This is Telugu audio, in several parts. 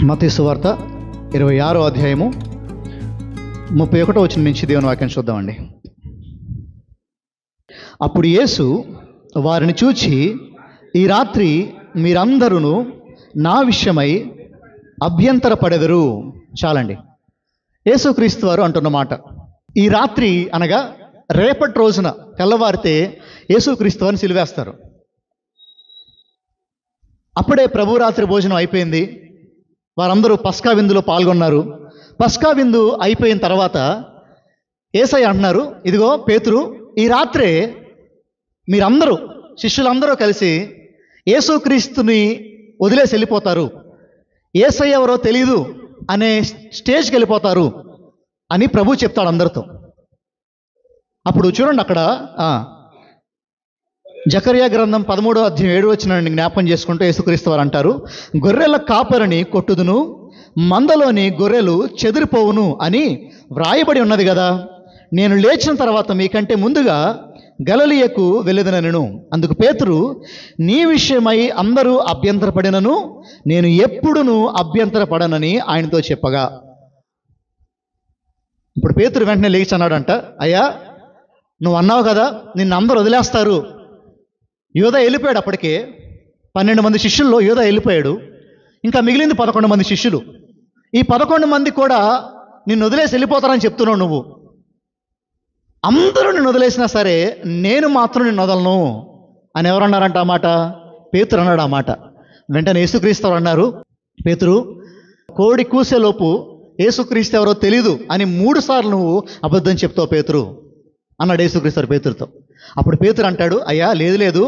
మత్తయి సువార్త 26వ అధ్యాయము 31వ వచనం నుంచి దేవుని వాక్యం చూద్దామండి. అప్పుడు యేసు వారిని చూచి, ఈ రాత్రి మీరందరూ నా విషయమై అభ్యంతరపడెదరు. చాలండి. యేసుక్రీస్తు వారు అంటున్న మాట. ఈ రాత్రి అనగా రేపటి రోజున తెల్లవారితే యేసుక్రీస్తు వారిని సిలువేస్తారు. అప్పుడే ప్రభురాత్రి భోజనం అయిపోయింది. వారందరూ పస్కా విందులో పాల్గొన్నారు. పస్కా విందు అయిపోయిన తర్వాత యేసయ్య అంటున్నారు, ఇదిగో పేతురు, ఈ రాత్రే మీరందరూ శిష్యులందరూ కలిసి యేసుక్రీస్తుని వదిలేసి వెళ్ళిపోతారు, యేసయ్య ఎవరో తెలీదు అనే స్టేజ్కి వెళ్ళిపోతారు అని ప్రభు చెప్తాడు అందరితో. అప్పుడు చూడండి, అక్కడ జకర్యా గ్రంథం 13వ అధ్యాయం 7వ వచనాన్ని జ్ఞాపకం చేసుకుంటూ యేసుక్రీస్తు వారు అంటారు, గొర్రెల కాపరిని కొట్టుదును, మందలోని గొర్రెలు చెదిరిపోవును అని వ్రాయబడి ఉన్నది కదా. నేను లేచిన తర్వాత మీకంటే ముందుగా గలిలయకు వెళ్ళెదనెను. అందుకు పేతురు, నీ విషయమై అందరూ అభ్యంతరపడినను నేను ఎప్పుడునూ అభ్యంతరపడనని ఆయనతో చెప్పగా, ఇప్పుడు పేతురు వెంటనే లేచి అన్నాడంట, అయ్యా నువ్వు అన్నావు కదా నిన్ను అందరూ వదిలేస్తారు. యూదా వెళ్ళిపోయాడు. అప్పటికే 12 మంది శిష్యుల్లో యూదా వెళ్ళిపోయాడు. ఇంకా మిగిలింది 11 మంది శిష్యులు. ఈ 11 మంది కూడా నిన్ను వదిలేసి వెళ్ళిపోతారని చెప్తున్నావు నువ్వు. అందరూ నిన్ను వదిలేసినా సరే నేను మాత్రం నిన్ను వదలను అని ఎవరన్నారంట ఆ మాట? పేతురు అన్నాడు ఆ మాట. వెంటనే యేసుక్రీస్తు అన్నారు, పేతురు, కోడి కూసేలోపు యేసుక్రీస్తు ఎవరో తెలీదు అని 3 సార్లు నువ్వు అబద్ధం చెప్తావు పేతురు అన్నాడు యేసుక్రీస్తు పేతురుతో. అప్పుడు పేతురు అంటాడు, అయ్యా లేదు,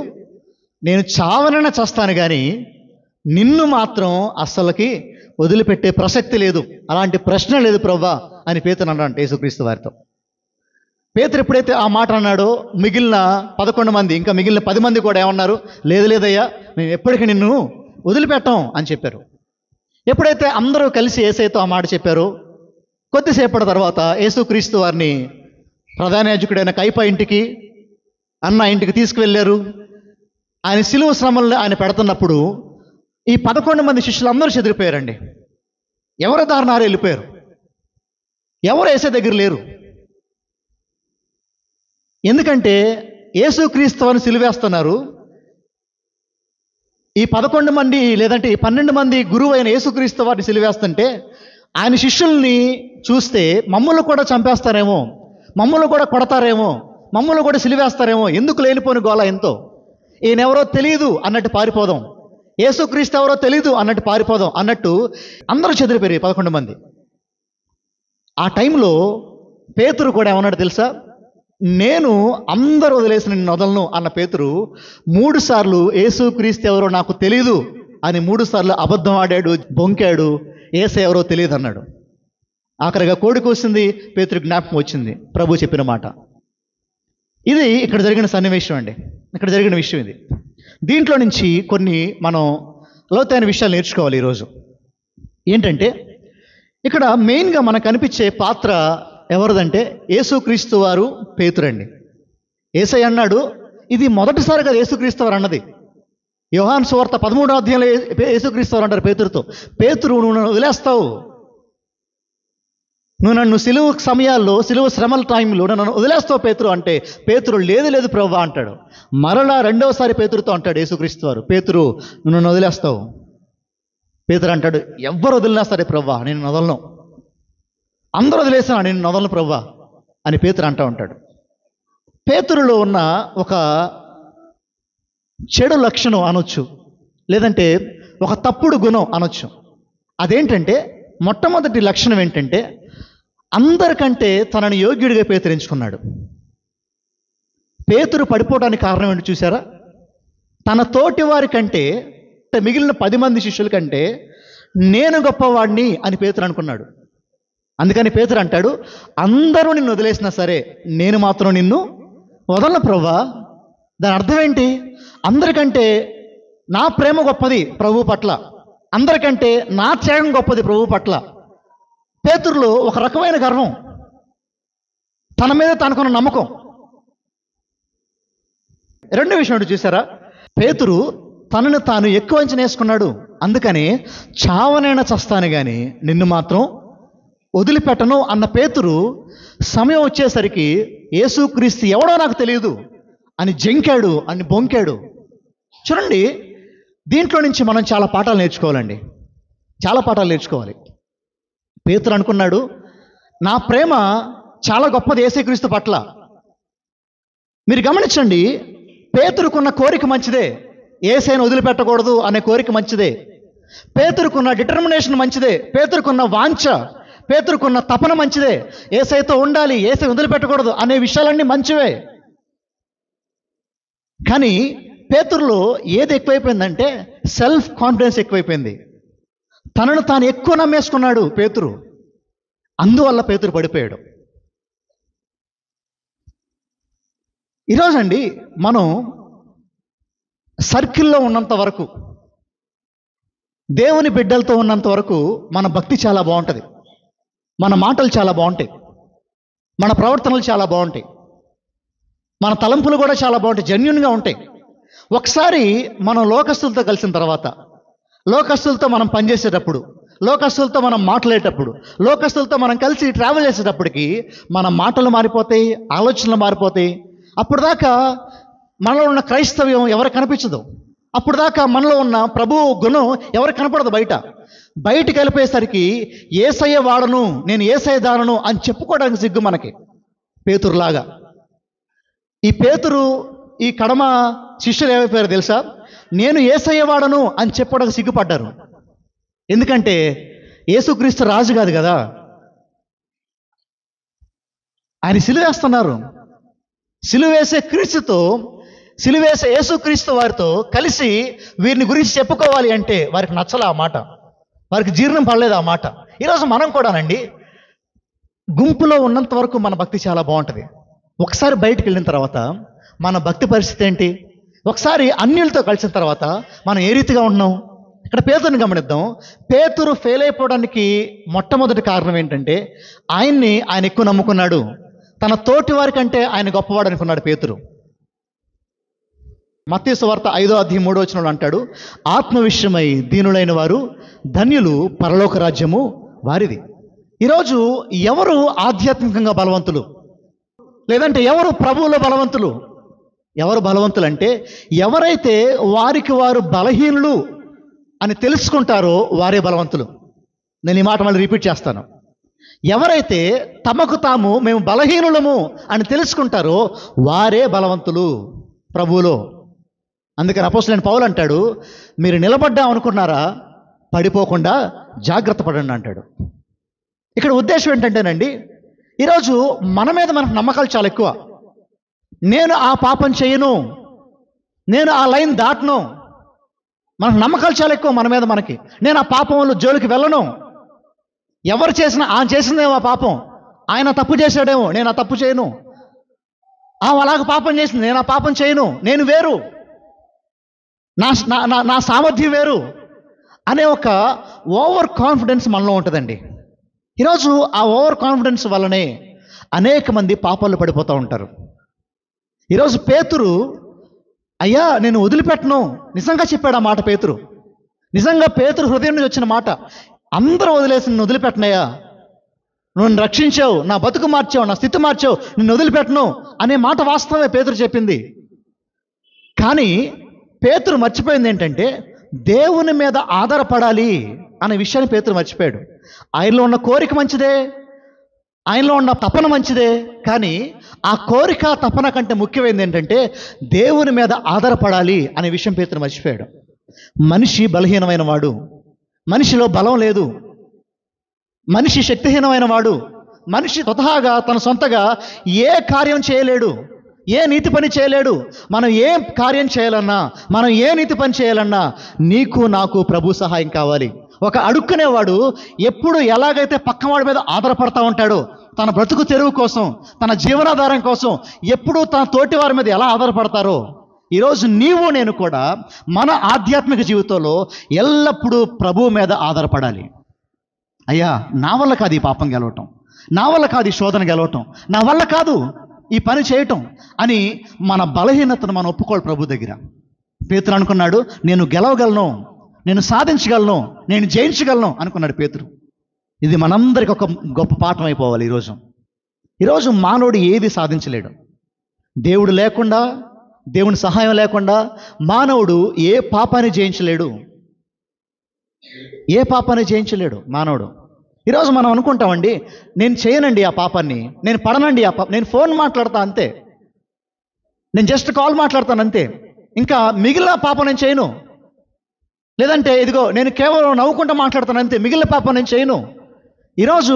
నేను చావనైనా చస్తాను కానీ నిన్ను మాత్రం అస్సలకి వదిలిపెట్టే ప్రసక్తి లేదు, అలాంటి ప్రశ్న లేదు ప్రభువా అని పేతురు అన్నాడు యేసుక్రీస్తు వారితో. పేతురు ఎప్పుడైతే ఆ మాట అన్నాడో మిగిలిన 11 మంది, ఇంకా మిగిలిన 10 మంది కూడా ఏమన్నారు? లేదయ్యా, మేము ఎప్పటికీ నిన్ను వదిలిపెట్టాం అని చెప్పారు. ఎప్పుడైతే అందరూ కలిసి యేసయ్యతో ఆ మాట చెప్పారో కొద్దిసేపటి తర్వాత యేసుక్రీస్తు వారిని ప్రధాన యాజకుడైన కయప ఇంటికి, అన్న ఇంటికి తీసుకువెళ్ళారు. ఆయన శిలువ శ్రమల్ని ఆయన పెడుతున్నప్పుడు ఈ 11 మంది శిష్యులు అందరూ చెదిరిపోయారండి. ఎవరి దారినారు వెళ్ళిపోయారు. ఎవరు యేసయ్య దగ్గర లేరు. ఎందుకంటే యేసుక్రీస్తు వారిని సిలువేస్తున్నారు. ఈ 11 మంది లేదంటే ఈ 12 మంది గురువు అయిన యేసుక్రీస్తు వారిని సిలువేస్తుంటే ఆయన శిష్యుల్ని చూస్తే మమ్మల్ని కూడా చంపేస్తారేమో, మమ్మల్ని కూడా కొడతారేమో, మమ్మల్ని కూడా సిలివేస్తారేమో, ఎందుకు లేనిపోని గోళ ఎంతో, ఈయనెవరో తెలియదు అన్నట్టు పారిపోదాం, యేసుక్రీస్తు ఎవరో తెలీదు అన్నట్టు పారిపోదాం అన్నట్టు అందరూ చెదిరిపోయారు 11 మంది. ఆ టైంలో పేతురు కూడా ఏమన్నాడు తెలుసా? నేను అందరూ వదిలేసి నిన్ను వదలను అన్న పేతురు 3 సార్లు యేసుక్రీస్తు ఎవరో నాకు తెలీదు అని 3 సార్లు అబద్ధం ఆడాడు, బొంకాడు, యేసయ్య ఎవరో తెలియదు అన్నాడు. ఆఖరిగా కోడి కూసింది, పేతురు జ్ఞాపకం వచ్చింది ప్రభు చెప్పిన మాట. ఇది ఇక్కడ జరిగిన సన్నివేశం అండి. ఇక్కడ జరిగిన విషయం ఇది. దీంట్లో నుంచి కొన్ని మనం లోతైన విషయాలు నేర్చుకోవాలి ఈరోజు. ఏంటంటే ఇక్కడ మెయిన్గా మనకు కనిపించే పాత్ర ఎవరిదంటే యేసుక్రీస్తు వారు, పేతురండి. యేసయ్య అన్నాడు, ఇది మొదటిసారి కదా యేసుక్రీస్తు వారు అన్నది. యోహాను సువార్త 13వ అధ్యాయంలో యేసుక్రీస్తు వారు అంటారు పేతురుతో, పేతురు నువ్వు నన్ను వదిలేస్తావు, నువ్వు నన్ను సిలువ సమయాల్లో, సిలువ శ్రమల టైంలో నన్ను వదిలేస్తావు పేతురు అంటే, పేతురు లేదు ప్రభువా అంటాడు. మరలా 2వసారి పేతురుతో అంటాడు యేసుక్రీస్తు వారు, పేతురు నువ్వు నన్ను వదిలేస్తావు. పేతురు అంటాడు, ఎవ్వరు వదిలినా సరే ప్రభువా నేను వదలను, అందరూ వదిలేసినా నేను వదలను ప్రభువా అని పేతురు అంటూ ఉంటాడు. పేతురులో ఉన్న ఒక చెడు లక్షణం అనొచ్చు, లేదంటే ఒక తప్పుడు గుణం అనొచ్చు. అదేంటంటే మొట్టమొదటి లక్షణం ఏంటంటే అందరికంటే తనని యోగ్యుడిగా పేతురు ఎంచుకున్నాడు. పేతురు పడిపోవడానికి కారణం ఏంటి చూసారా? తన తోటి వారి కంటే, మిగిలిన 10 మంది శిష్యుల కంటే నేను గొప్పవాడిని అని పేతురు అనుకున్నాడు. అందుకని పేతురు అంటాడు, అందరూ నిన్ను వదిలేసినా సరే నేను మాత్రం నిన్ను వదలను ప్రభువా. దాని అర్థం ఏంటి? అందరికంటే నా ప్రేమ గొప్పది ప్రభు పట్ల, అందరికంటే నా త్యాగం గొప్పది ప్రభు పట్ల. పేతురులో ఒక రకమైన గర్వం, తన మీద తనకున్న నమ్మకం. రెండో విషయం చూసారా? పేతురు తనను తాను ఎక్కువ అంచనా వేసుకున్నాడు. అందుకని చావనైనా చస్తాను కానీ నిన్ను మాత్రం వదిలిపెట్టను అన్న పేతురు సమయం వచ్చేసరికి యేసుక్రీస్తు ఎవడో నాకు తెలియదు అని జంకాడు, అని బొంకాడు. చూడండి, దీంట్లో నుంచి మనం చాలా పాఠాలు నేర్చుకోవాలండి, చాలా పాఠాలు నేర్చుకోవాలి. పేతురు అనుకున్నాడు, నా ప్రేమ చాలా గొప్పది యేసుక్రీస్తు పట్ల. మీరు గమనించండి, పేతురుకున్న కోరిక మంచిదే, యేసయ్యను వదిలిపెట్టకూడదు అనే కోరిక మంచిదే, పేతురుకున్న డిటర్మినేషన్ మంచిదే, పేతురుకున్న వాంఛ, పేతురుకున్న తపన మంచిదే, యేసయ్యతో ఉండాలి, యేసయ్యను వదిలిపెట్టకూడదు అనే విషయాలన్నీ మంచివే. కానీ పేతురులో ఏది ఎక్కువైపోయిందంటే సెల్ఫ్ కాన్ఫిడెన్స్ ఎక్కువైపోయింది. తనను తాను ఎక్కువ నమ్మేసుకున్నాడు పేతురు. అందువల్ల పేతురు పడిపోయాడు. ఈరోజండి మనం సర్కిల్లో ఉన్నంత వరకు, దేవుని బిడ్డలతో ఉన్నంత వరకు మన భక్తి చాలా బాగుంటుంది, మన మాటలు చాలా బాగుంటాయి, మన ప్రవర్తనలు చాలా బాగుంటాయి, మన తలంపులు కూడా చాలా బాగుంటాయి, జెన్యూన్గా ఉంటాయి. ఒకసారి మనం లోకస్తులతో కలిసిన తర్వాత, లోకస్తులతో మనం పనిచేసేటప్పుడు, లోకస్తులతో మనం మాట్లాడేటప్పుడు, లోకస్తులతో మనం కలిసి ట్రావెల్ చేసేటప్పటికి మన మాటలు మారిపోతాయి, ఆలోచనలు మారిపోతాయి. అప్పుడు దాకా మనలో ఉన్న క్రైస్తవ్యం ఎవరికి కనిపించదు, అప్పుడు దాకా మనలో ఉన్న ప్రభువు గుణం ఎవరికి కనపడదు. బయటికి వెళ్ళిపోయేసరికి యేసయ్య వాడను, నేను యేసయ్య దానను అని చెప్పుకోవడానికి సిగ్గు మనకి, పేతురులాగా. ఈ పేతురు, ఈ కడమ శిష్యులు ఏమైపోయారు తెలుసా? నేను యేసయ్య వాడను అని చెప్పడానికి సిగ్గుపడ్డారు. ఎందుకంటే యేసుక్రీస్తు రాజు కాదు కదా, ఆయన సిలువేస్తున్నారు. సిలువేసే క్రీస్తుతో, సిలువేసే యేసుక్రీస్తు వారితో కలిసి వీరిని గురించి చెప్పుకోవాలి అంటే వారికి నచ్చలే ఆ మాట, వారికి జీర్ణం పడలేదు ఆ మాట. ఈరోజు మనం కూడానండి, గుంపులో ఉన్నంత వరకు మన భక్తి చాలా బాగుంటుంది. ఒకసారి బయటికి వెళ్ళిన తర్వాత మన భక్తి పరిస్థితి ఏంటి? ఒకసారి అన్యులతో కలిసిన తర్వాత మనం ఏ రీతిగా ఉన్నాం? ఇక్కడ పేతురుని గమనిద్దాం. పేతురు ఫెయిల్ అయిపోవడానికి మొట్టమొదటి కారణం ఏంటంటే ఆయన ఎక్కువ నమ్ముకున్నాడు. తన తోటి వారి కంటే ఆయన గొప్పవాడు అనుకున్నాడు పేతురు. మత్తయి సువార్త 5:3 అంటాడు, ఆత్మ విషయమై దీనులైన వారు ధన్యులు, పరలోక రాజ్యము వారిది. ఈరోజు ఎవరు ఆధ్యాత్మికంగా బలవంతులు, లేదంటే ఎవరు ప్రభువులో బలవంతులు? ఎవరు బలవంతులు అంటే ఎవరైతే వారికి వారు బలహీనులు అని తెలుసుకుంటారో వారే బలవంతులు. నేను ఈ మాట మళ్ళీ రిపీట్ చేస్తాను. ఎవరైతే తమకు తాము మేము బలహీనులము అని తెలుసుకుంటారో వారే బలవంతులు ప్రభువులో. అందుకని అపోస్తలుడైన పౌలు అంటాడు, మీరు నిలబడ్డాం అనుకున్నారా, పడిపోకుండా జాగ్రత్త పడండి అంటాడు. ఇక్కడ ఉద్దేశం ఏంటంటేనండి, ఈరోజు మన మీద మనకు నమ్మకాలు చాలా ఎక్కువ. నేను ఆ పాపం చేయను, నేను ఆ లైన్ దాటను, మనకు నమ్మకాలు చాలా ఎక్కువ మన మీద మనకి. నేను ఆ పాపంలో జోలికి వెళ్ళను, ఎవరు చేసినా ఆయన చేసిందేమో ఆ పాపం, ఆయన తప్పు చేశాడేమో, నేను ఆ తప్పు చేయను, అలాగ పాపం చేసింది, నేను ఆ పాపం చేయను, నేను వేరు, నా సామర్థ్యం వేరు అనే ఒక ఓవర్ కాన్ఫిడెన్స్ మనలో ఉంటుందండి. ఈరోజు ఆ ఓవర్ కాన్ఫిడెన్స్ వల్లనే అనేక మంది పాపాలు పడిపోతూ ఉంటారు. ఈరోజు పేతురు, అయ్యా నేను వదిలిపెట్టను, నిజంగా చెప్పాడు ఆ మాట పేతురు. నిజంగా పేతురు హృదయం నుంచి వచ్చిన మాట, అందరూ వదిలేసి నిన్ను వదిలిపెట్టనయ్యా, నువ్వు రక్షించావు, నా బతుకు మార్చావు, నా స్థితి మార్చావు, నిన్ను వదిలిపెట్టను అనే మాట వాస్తవమే పేతురు చెప్పింది. కానీ పేతురు మర్చిపోయింది ఏంటంటే దేవుని మీద ఆధారపడాలి అనే విషయాన్ని పేతురు మర్చిపోయాడు. ఆయనలో ఉన్న కోరిక మంచిదే, ఆయనలో ఉన్న తపన మంచిదే, కానీ ఆ కోరిక తపన కంటే ముఖ్యమైనది ఏంటంటే దేవుని మీద ఆధారపడాలి అనే విషయం పేతురు మర్చిపోయాడు. మనిషి బలహీనమైన వాడు, మనిషిలో బలం లేదు, మనిషి శక్తిహీనమైన వాడు, మనిషి స్వతహాగా తన సొంతగా ఏ కార్యం చేయలేడు, ఏ నీతి పని చేయలేడు. మనం ఏ కార్యం చేయాలన్నా, మనం ఏ నీతి పని చేయాలన్నా నీకు నాకు ప్రభు సహాయం కావాలి. ఒక అడుక్కునేవాడు ఎప్పుడు ఎలాగైతే పక్కవాడి మీద ఆధారపడతా ఉంటాడో, తన బ్రతుకు తెరువు కోసం, తన జీవనాధారం కోసం ఎప్పుడూ తన తోటి వారి మీద ఎలా ఆధారపడతారో, ఈరోజు నీవు నేను కూడా మన ఆధ్యాత్మిక జీవితంలో ఎల్లప్పుడూ ప్రభువు మీద ఆధారపడాలి. అయ్యా నా వల్ల కాదు ఈ పాపం గెలవటం, నా వల్ల కాదు ఈ శోధన గెలవటం, నా వల్ల కాదు ఈ పని చేయటం అని మన బలహీనతను మనం ఒప్పుకోవాలి ప్రభు దగ్గర. పేతురు అనుకున్నాడు, నేను గెలవగలను, నేను సాధించగలను, నేను జయించగలను అనుకున్నాడు పేతురు. ఇది మనందరికి ఒక గొప్ప పాఠం అయిపోవాలి. ఈరోజు మానవుడు ఏది సాధించలేడు. దేవుడు లేకుండా, దేవుని సహాయం లేకుండా మానవుడు ఏ పాపాన్ని జయించలేడు. ఏ పాపాన్ని జయించలేడు మానవుడు. ఈరోజు మనం అనుకుంటామండి, నేను చేయనండి ఆ పాపాన్ని, నేను పడనండి ఆ నేను ఫోన్ మాట్లాడతా అంతే, నేను జస్ట్ కాల్ మాట్లాడతాను అంతే, ఇంకా మిగిలిన పాపం నేను చేయను. లేదంటే ఇదిగో నేను కేవలం నవ్వుకుంటూ మాట్లాడతాను అంతే, మిగిలిన పాపం నేను చేయను. ఈరోజు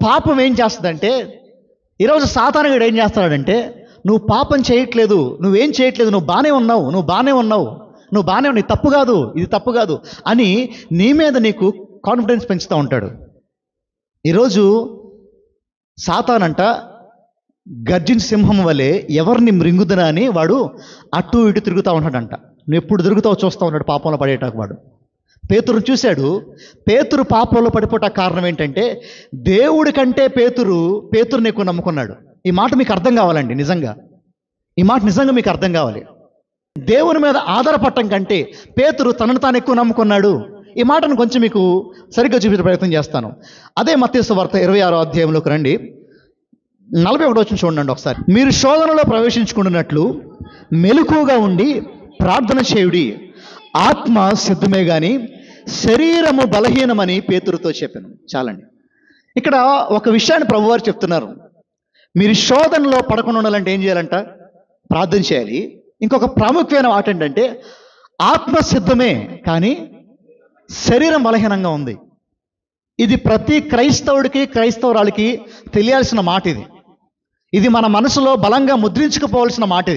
పాపం ఏం చేస్తుందంటే, ఈరోజు సాతానుడు ఏం చేస్తాడంటే, నువ్వు పాపం చేయట్లేదు, నువ్వేం చేయట్లేదు, నువ్వు బాగానే ఉన్నావు, ఇది తప్పు కాదు, ఇది తప్పు కాదు అని నీ మీద నీకు కాన్ఫిడెన్స్ పెంచుతూ ఉంటాడు. ఈరోజు సాతానంట గర్జించిన సింహం వలె ఎవరిని మృంగుదనా అని వాడు అటు ఇటు తిరుగుతూ ఉంటాడంట. నువ్వు ఎప్పుడు తిరుగుతావు చూస్తూ ఉన్నాడు పాపంలో పడేటాకు వాడు. పేతురుని చూశాడు. పేతురు పాపంలో పడిపోట కారణం ఏంటంటే, దేవుడి కంటే పేతురుని ఎక్కువ నమ్ముకున్నాడు. ఈ మాట మీకు అర్థం కావాలండి. నిజంగా ఈ మాట నిజంగా మీకు అర్థం కావాలి. దేవుని మీద ఆధారపడటం కంటే పేతురు తనను తాను ఎక్కువ నమ్ముకున్నాడు. ఈ మాటను కొంచెం మీకు సరిగ్గా చూపించే ప్రయత్నం చేస్తాను. అదే మత్తయి సువార్త 26వ అధ్యాయంలోకి రండి. 41వ వచనం చూడండి ఒకసారి. మీరు శోధనలో ప్రవేశించుకున్నట్లు మెలకువగా ఉండి ప్రార్థన చేయుడి, ఆత్మ సిద్ధమే గాని శరీరము బలహీనమని పేతురుతో చెప్పాను. చాలండి. ఇక్కడ ఒక విషయాన్ని ప్రభువారు చెప్తున్నారు. మీరు శోధనలో పడకుండా ఉండాలంటే ఏం చేయాలంట? ప్రార్థన చేయాలి. ఇంకొక ప్రాముఖ్యమైన మాట ఏంటంటే, ఆత్మ సిద్ధమే కానీ శరీరం బలహీనంగా ఉంది. ఇది ప్రతి క్రైస్తవుడికి క్రైస్తవురాలికి తెలియాల్సిన మాట. ఇది మన మనసులో బలంగా ముద్రించుకుపోవాల్సిన మాట.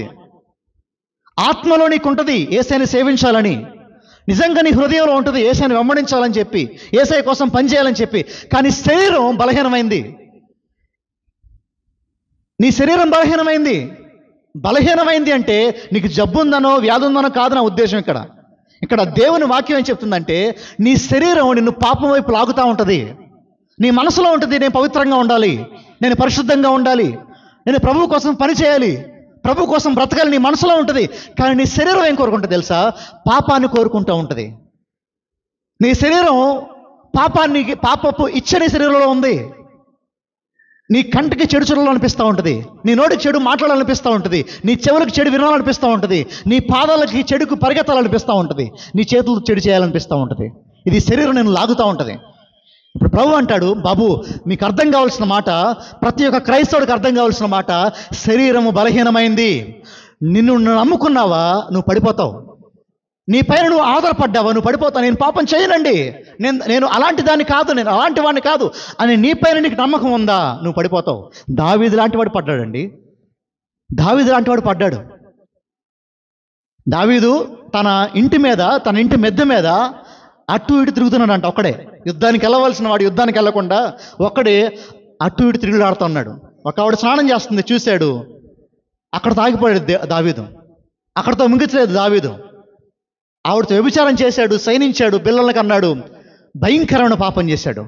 ఆత్మలో నీకు ఉంటుంది యేసయ్యని సేవించాలని, నిజంగా నీ హృదయంలో ఉంటుంది యేసయ్యని వెంబడించాలని చెప్పి, యేసయ్య కోసం పనిచేయాలని చెప్పి. కానీ శరీరం బలహీనమైంది. నీ శరీరం బలహీనమైంది అంటే నీకు జబ్బు ఉందనో వ్యాధి ఉందనో కాదు నా ఉద్దేశం. ఇక్కడ దేవుని వాక్యం ఏం చెప్తుందంటే, నీ శరీరం నిన్ను పాపం వైపు లాగుతూ ఉంటుంది. నీ మనసులో ఉంటుంది నేను పవిత్రంగా ఉండాలి, నేను పరిశుద్ధంగా ఉండాలి, నేను ప్రభువు కోసం పని చేయాలి, ప్రభు కోసం బ్రతకాలి, నీ మనసులో ఉంటుంది. కానీ నీ శరీరం ఏం కోరుకుంటుంది తెలుసా? పాపాన్ని కోరుకుంటూ ఉంటుంది. నీ శరీరం పాపపు ఇచ్చ నీ శరీరంలో ఉంది. నీ కంటికి చెడు చూడాలనిపిస్తూ ఉంటుంది, నీ నోటికి చెడు మాట్లాడాలనిపిస్తూ ఉంటుంది, నీ చెవులకు చెడు వినాలనిపిస్తూ ఉంటుంది, నీ పాదాలకి చెడుకు పరిగెత్తాలనిపిస్తూ ఉంటుంది, నీ చేతులకు చెడు చేయాలనిపిస్తూ ఉంటుంది. ఇది శరీరం నేను లాగుతూ ఉంటుంది. ఇప్పుడు ప్రభు అంటాడు, బాబు మీకు అర్థం కావాల్సిన మాట, ప్రతి ఒక్క క్రైస్తవుడికి అర్థం కావాల్సిన మాట, శరీరము బలహీనమైంది. నిన్ను నమ్ముకున్నావా నువ్వు పడిపోతావు. నీ పైన నువ్వు ఆధారపడ్డావా నువ్వు పడిపోతావు. నేను పాపం చేయనండి, నేను అలాంటి దాన్ని కాదు, నేను అలాంటి వాడిని కాదు అని నీ పైన నీకు నమ్మకం ఉందా, నువ్వు పడిపోతావు. దావీదు లాంటి వాడు పడ్డాడండి. దావీదు తన ఇంటి మెద్దె మీద అటు ఇటు తిరుగుతున్నాడంట. ఒక్కడే యుద్ధానికి వెళ్ళవలసిన వాడు యుద్ధానికి వెళ్ళకుండా ఒక్కడే అటు ఇటు తిరుగులాడుతూ ఉన్నాడు. ఒక ఆవిడ స్నానం చేస్తుంది, చూశాడు, అక్కడ తాగిపోయాడు దావీదు. అక్కడతో ముగించలేదు దావీదు. ఆవిడతో వ్యభిచారం చేశాడు, సైనించాడు, పిల్లలకి అన్నాడు, భయంకరమైన పాపం చేశాడు.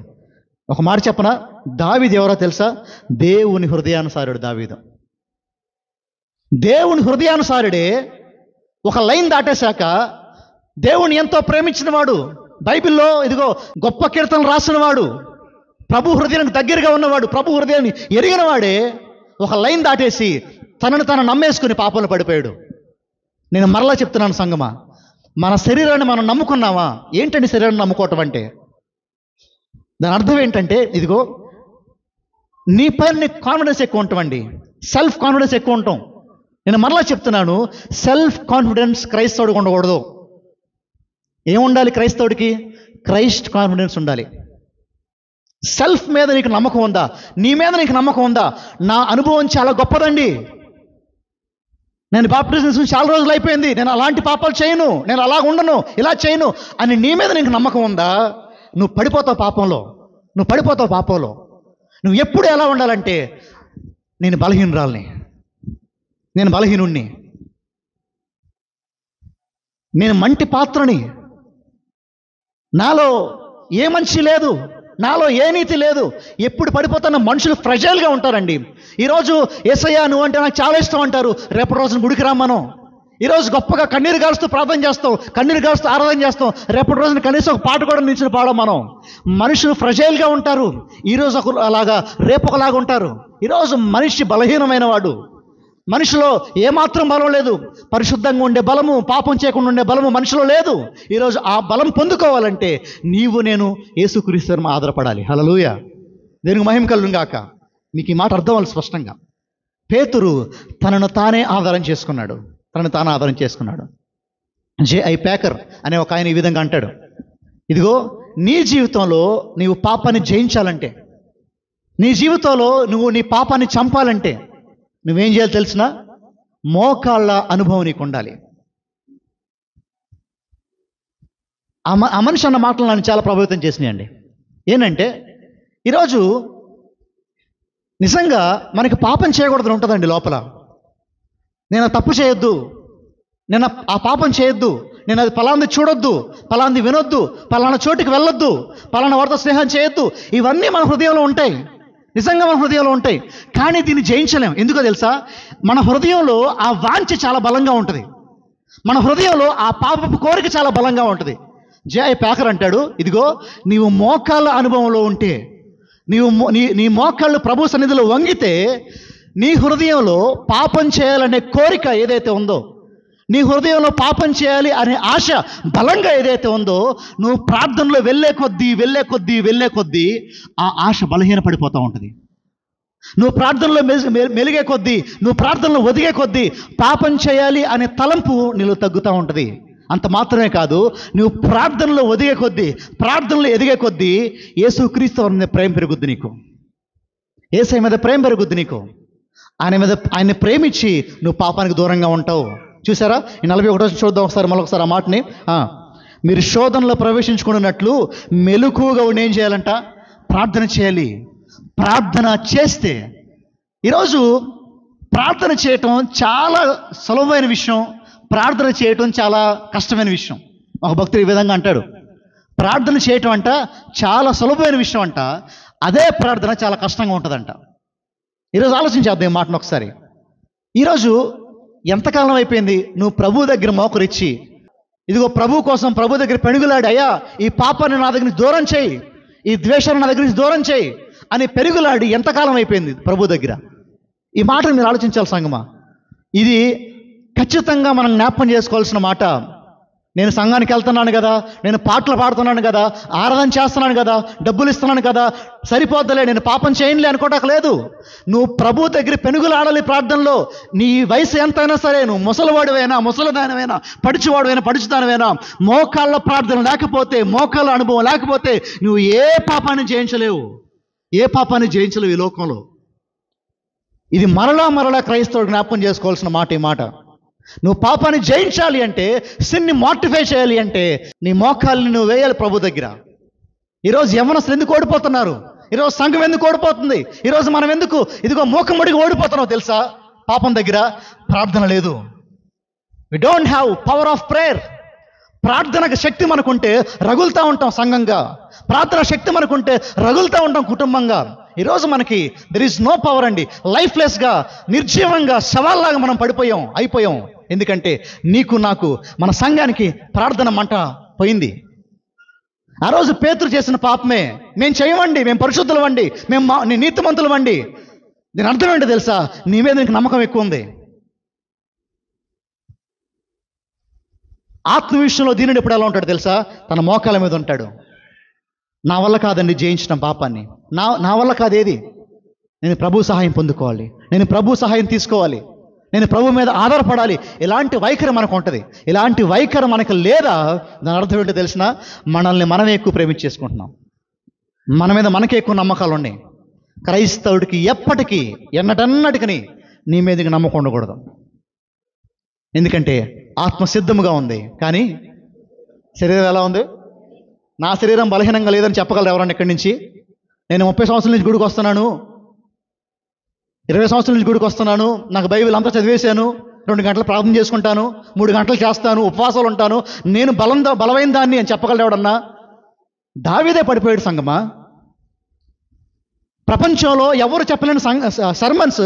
ఒక మాట చెప్పనా, దావీదు ఎవరో తెలుసా? దేవుని హృదయానుసారుడు దావీదు. దేవుని హృదయానుసారుడే. ఒక లైన్ దాటేశాక దేవుని ఎంతో ప్రేమించిన వాడు, బైబిల్లో ఇదిగో గొప్ప కీర్తనలు రాసిన వాడు, ప్రభు హృదయానికి దగ్గరగా ఉన్నవాడు, ప్రభు హృదయాన్ని ఎరిగిన వాడే ఒక లైన్ దాటేసి తనను నమ్మేసుకుని పాపంలో పడిపోయాడు. నేను మరలా చెప్తున్నాను సంగమా, మన శరీరాన్ని మనం నమ్ముకున్నావా? ఏంటండి శరీరాన్ని నమ్ముకోవటం అంటే? దాని అర్థం ఏంటంటే, ఇదిగో నీ పైన నీకు కాన్ఫిడెన్స్ ఎక్కువ ఉంటామండి, సెల్ఫ్ కాన్ఫిడెన్స్ ఎక్కువ ఉంటాం. నేను మరలా చెప్తున్నాను, సెల్ఫ్ కాన్ఫిడెన్స్ క్రైస్తవుడికి ఉండకూడదు. ఏముండాలి క్రైస్తవుడికి? క్రైస్ట్ కాన్ఫిడెన్స్ ఉండాలి. సెల్ఫ్ మీద నీకు నమ్మకం ఉందా? నీ మీద నీకు నమ్మకం ఉందా? నా అనుభవం చాలా గొప్పదండి, నేను బాప్టిజం చాలా రోజులు అయిపోయింది, నేను అలాంటి పాపాలు చేయను, నేను అలా ఉండను, ఇలా చేయను అని నీ మీద నీకు నమ్మకం ఉందా? నువ్వు పడిపోతావు పాపంలో. నువ్వు ఎప్పుడు ఎలా ఉండాలంటే, నేను బలహీనురాల్ని, నేను బలహీనుణ్ణి, నేను మంటి పాత్రని, నాలో ఏ మనిషి లేదు, నాలో ఏ నీతి లేదు. ఎప్పుడు పడిపోతున్న మనుషులు ఫ్రెజైల్గా ఉంటారండి. ఈరోజు యేసయ్యా నువ్వు అంటే నాకు చాలా ఇష్టం అంటారు, రేపటి రోజున గుడికి రమ్మను. ఈరోజు గొప్పగా కన్నీరు గారుస్తూ ప్రార్థన చేస్తాం, కన్నీరు గారుస్తూ ఆరాధన చేస్తాం. రేపటి రోజున కనీసం ఒక పాట కూడా నిలిచిన పాడం మనం. మనుషులు ఫ్రజైల్గా ఉంటారు. ఈరోజు ఒక అలాగా, రేపు ఒకలాగా ఉంటారు. ఈరోజు మనిషి బలహీనమైన వాడు. మనిషిలో ఏమాత్రం బలం లేదు. పరిశుద్ధంగా ఉండే బలము, పాపం చేయకుండా ఉండే బలము మనిషిలో లేదు. ఈరోజు ఆ బలం పొందుకోవాలంటే నీవు నేను యేసుక్రీస్తుని ఆధారపడాలి. హల్లెలూయా, దేనికి మహిమ కలుగును గాక. మీకు ఈ మాట అర్థం అవ్వాలి స్పష్టంగా. పేతురు తనను తానే ఆధారం చేసుకున్నాడు. జే.ఐ. ప్యాకర్ అనే ఒక ఆయన ఈ విధంగా అంటాడు, ఇదిగో నీ జీవితంలో నీవు పాపాన్ని జయించాలంటే, నీ జీవితంలో నువ్వు నీ పాపాన్ని చంపాలంటే నువ్వేం చేయాలి తెలిసిన? మోకాళ్ళ అనుభవం నీకు ఉండాలి. ఆ మనిషి అన్న మాటలు నన్ను చాలా ప్రభావితం చేసినాయండి. ఏంటంటే ఈరోజు నిజంగా మనకి పాపం చేయకూడదని ఉంటుందండి లోపల. నేను తప్పు చేయొద్దు, నేను ఆ పాపం చేయొద్దు, నేను అది ఫలాంది చూడొద్దు, ఫలాంది వినొద్దు, ఫలానా చోటుకి వెళ్ళొద్దు, ఫలానా వారితో స్నేహం చేయొద్దు. ఇవన్నీ మన హృదయంలో ఉంటాయి, నిజంగా మన హృదయంలో ఉంటాయి. కానీ దీన్ని జయించలేం. ఎందుకో తెలుసా? మన హృదయంలో ఆ వాంఛ చాలా బలంగా ఉంటుంది. మన హృదయంలో ఆ పాపపు కోరిక చాలా బలంగా ఉంటుంది. జే.ఐ. ప్యాకర్ అంటాడు, ఇదిగో నీవు మోకాళ్ళ అనుభవంలో ఉంటే, నీ మోకాళ్ళు ప్రభు సన్నిధిలో వంగితే, నీ హృదయంలో పాపం చేయాలనే కోరిక ఏదైతే ఉందో, నీ హృదయంలో పాపం చేయాలి అనే ఆశ బలంగా ఏదైతే ఉందో, నువ్వు ప్రార్థనలో వెళ్ళే కొద్దీ ఆ ఆశ బలహీనపడిపోతూ ఉంటుంది. నువ్వు ప్రార్థనలో మెలిగే కొద్దీ, నువ్వు ప్రార్థనలో ఒదిగే కొద్దీ పాపం చేయాలి అనే తలంపు నీలో తగ్గుతూ ఉంటుంది. అంత మాత్రమే కాదు, నువ్వు ప్రార్థనలో ఒదిగే కొద్దీ, ప్రార్థనలో ఎదిగే కొద్దీ యేసుక్రీస్తు మీద ప్రేమ పెరుగుద్ది నీకు. యేసయ్య మీద ప్రేమ పెరుగుద్ది నీకు. ఆయన్ని ప్రేమించి నువ్వు పాపానికి దూరంగా ఉంటావు. చూసారా? ఈ 41 చూద్దాం ఒకసారి, మరొకసారి ఆ మాటని. మీరు శోధనలో ప్రవేశించుకున్నట్లు మెలకువగా ఉండి ఏం చేయాలంట? ప్రార్థన చేయాలి. ప్రార్థన చేస్తే, ఈరోజు ప్రార్థన చేయటం చాలా సులభమైన విషయం, ప్రార్థన చేయటం చాలా కష్టమైన విషయం. ఒక భక్తుడు ఈ విధంగా అంటాడు, ప్రార్థన చేయటం అంట చాలా సులభమైన విషయం అంట, అదే ప్రార్థన చాలా కష్టంగా ఉంటుందంట. ఈరోజు ఆలోచించేద్దాం ఈ మాటను ఒకసారి. ఈరోజు ఎంతకాలం అయిపోయింది నువ్వు ప్రభు దగ్గర మోకరిచ్చి, ఇదిగో ప్రభు కోసం ప్రభు దగ్గర పెనుగులాడి, అయ్యా ఈ పాపాన్ని నా దగ్గర నుంచి దూరం చేయి, ఈ ద్వేషాన్ని నా దగ్గర నుంచి దూరం చేయి అని పెనుగులాడి ఎంతకాలం అయిపోయింది ప్రభు దగ్గర? ఈ మాటను మీరు ఆలోచించాలి సంగమా. ఇది ఖచ్చితంగా మనం జ్ఞాపకం చేసుకోవాల్సిన మాట. నేను సంఘానికి వెళ్తున్నాను కదా, నేను పాటలు పాడుతున్నాను కదా, ఆరాధన చేస్తున్నాను కదా, డబ్బులు ఇస్తున్నాను కదా, సరిపోద్దలే, నేను పాపం చేయనులే అనుకోవటానికి లేదు. నువ్వు ప్రభు దగ్గర పెనుగులాడాలి ప్రార్థనలో. నీ వయసు ఎంతైనా సరే, నువ్వు ముసలివాడివైనా, ముసలిదానివైనా, పడుచువాడివైనా, పడుచుదానివైనా, మోకాళ్ళ ప్రార్థన లేకపోతే, మోకాళ్ళ అనుభవం లేకపోతే నువ్వు ఏ పాపాన్ని జయించలేవు ఈ లోకంలో. ఇది మరలా క్రైస్తవుడు జ్ఞాపకం చేసుకోవాల్సిన మాట ఈ మాట. నువ్వు పాపాన్ని జయించాలి అంటే, సిన్ని మార్టిఫై చేయాలి అంటే, నీ మోకాల్ని నువ్వు వేయాలి ప్రభు దగ్గర. ఈరోజు యవ్వనస్తులు ఎందుకు ఓడిపోతున్నారు? ఈరోజు సంఘం ఎందుకు ఓడిపోతుంది? ఈరోజు మనం ఎందుకు ఇదిగో మూకముడికి ఓడిపోతున్నావు తెలుసా? పాపం దగ్గర ప్రార్థన లేదు. We don't have power of prayer. ప్రార్థనకు శక్తి మనకుంటే రగులుతూ ఉంటాం సంఘంగా, ప్రార్థన శక్తి మనకుంటే రగులుతూ ఉంటాం కుటుంబంగా. ఈరోజు మనకి దెర్ ఈజ్ నో పవర్ అండి. లైఫ్లెస్గా, నిర్జీవంగా, శవాల్లాగా మనం అయిపోయాం. ఎందుకంటే నీకు నాకు మన సంఘానికి ప్రార్థన మంట పోయింది. ఆ రోజు పేతురు చేసిన పాపమే మేము చేయమండి, మేము పరిశుద్ధులమండి, మేము నీతిమంతులమండి. దీని అర్థం ఏంటో తెలుసా? నీ మీద నీకు నమ్మకం ఎక్కువ ఉంది. ఆత్మ విషయంలో దీనుడు ఎప్పుడు ఎలా ఉంటాడు తెలుసా? తన మోకాల మీద ఉంటాడు. నా వల్ల కాదండి జయించడం పాపాన్ని, నా వల్ల కాదేది, నేను ప్రభు సహాయం పొందుకోవాలి, నేను ప్రభు సహాయం తీసుకోవాలి, నేను ప్రభు మీద ఆధారపడాలి. ఇలాంటి వైఖరి మనకు ఉంటుంది. ఇలాంటి వైఖరి మనకు లేదా దాని అర్థం ఏంటో తెలిసిన? మనల్ని మనమే ఎక్కువ ప్రేమించేసుకుంటున్నాం, మన మీద మనకే ఎక్కువ నమ్మకాలు ఉన్నాయి. క్రైస్తవుడికి ఎప్పటికీ ఎన్నటన్నటికని నీ మీదకి నమ్మకం ఉండకూడదు. ఎందుకంటే ఆత్మ సిద్ధముగా ఉంది, కానీ శరీరం ఎలా ఉంది? నా శరీరం బలహీనంగా లేదని చెప్పగలరు ఎవరన్నా ఇక్కడి నుంచి? నేను 30 సంవత్సరాల నుంచి గుడికి వస్తున్నాను, 20 సంవత్సరాల నుంచి గుడికి వస్తున్నాను, నాకు బైబిల్ అంతా చదివేశాను, 2 గంటలు ప్రార్థన చేసుకుంటాను, 3 గంటలు చేస్తాను, ఉపవాసాలు ఉంటాను, నేను బలమైన దాన్ని అని చెప్పగలరు ఎవడన్నా? దావీదే పడిపోయాడు సంగమా. ప్రపంచంలో ఎవరు చెప్పలేని సర్మన్స్,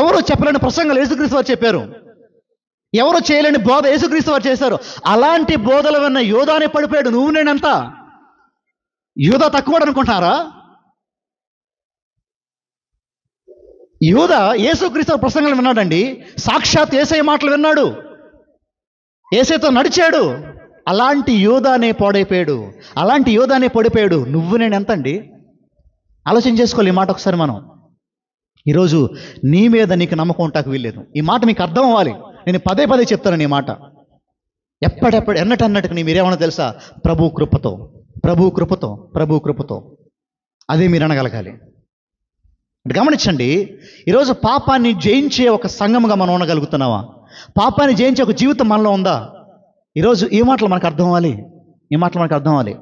ఎవరు చెప్పలేని ప్రసంగాలు యేసుక్రీస్తు వారు చెప్పారు. ఎవరు చేయలేని బోధ యేసుక్రీస్తు వారు చేశారు. అలాంటి బోధలు విన్న యూదానే పడిపోయాడు. నువ్వు నేనెంత? యూదా తక్కువ అనుకుంటున్నారా? యూదా యేసుక్రీస్తు ప్రసంగాలు విన్నాడండి. సాక్షాత్ యేసయ్య మాటలు విన్నాడు, యేసయ్యతో నడిచాడు. అలాంటి యూదానే పాడైపోయాడు. అలాంటి యూదానే పడిపోయాడు. నువ్వు నేను ఎంత అండి? ఆలోచన చేసుకోవాలి ఈ మాట ఒకసారి మనం. ఈరోజు నీ మీద నీకు నమ్మకం ఉంటాకు వీల్లేదు. ఈ మాట మీకు అర్థం అవ్వాలి. నేను పదే పదే చెప్తాను ఈ మాట. ఎన్నటన్నట్టుకు మీరేమన్నా తెలుసా? ప్రభు కృపతో, ప్రభు కృపతో, ప్రభు కృపతో. అదే మీరు అనగలగాలి. గమనించండి, ఈరోజు పాపాన్ని జయించే ఒక సంఘముగా మనం ఉండగలుగుతున్నావా? పాపాన్ని జయించే ఒక జీవితం మనలో ఉందా? ఈరోజు ఈ మాటలు మనకు అర్థం అవ్వాలి. ఈ మాటలు మనకు అర్థం అవ్వాలి.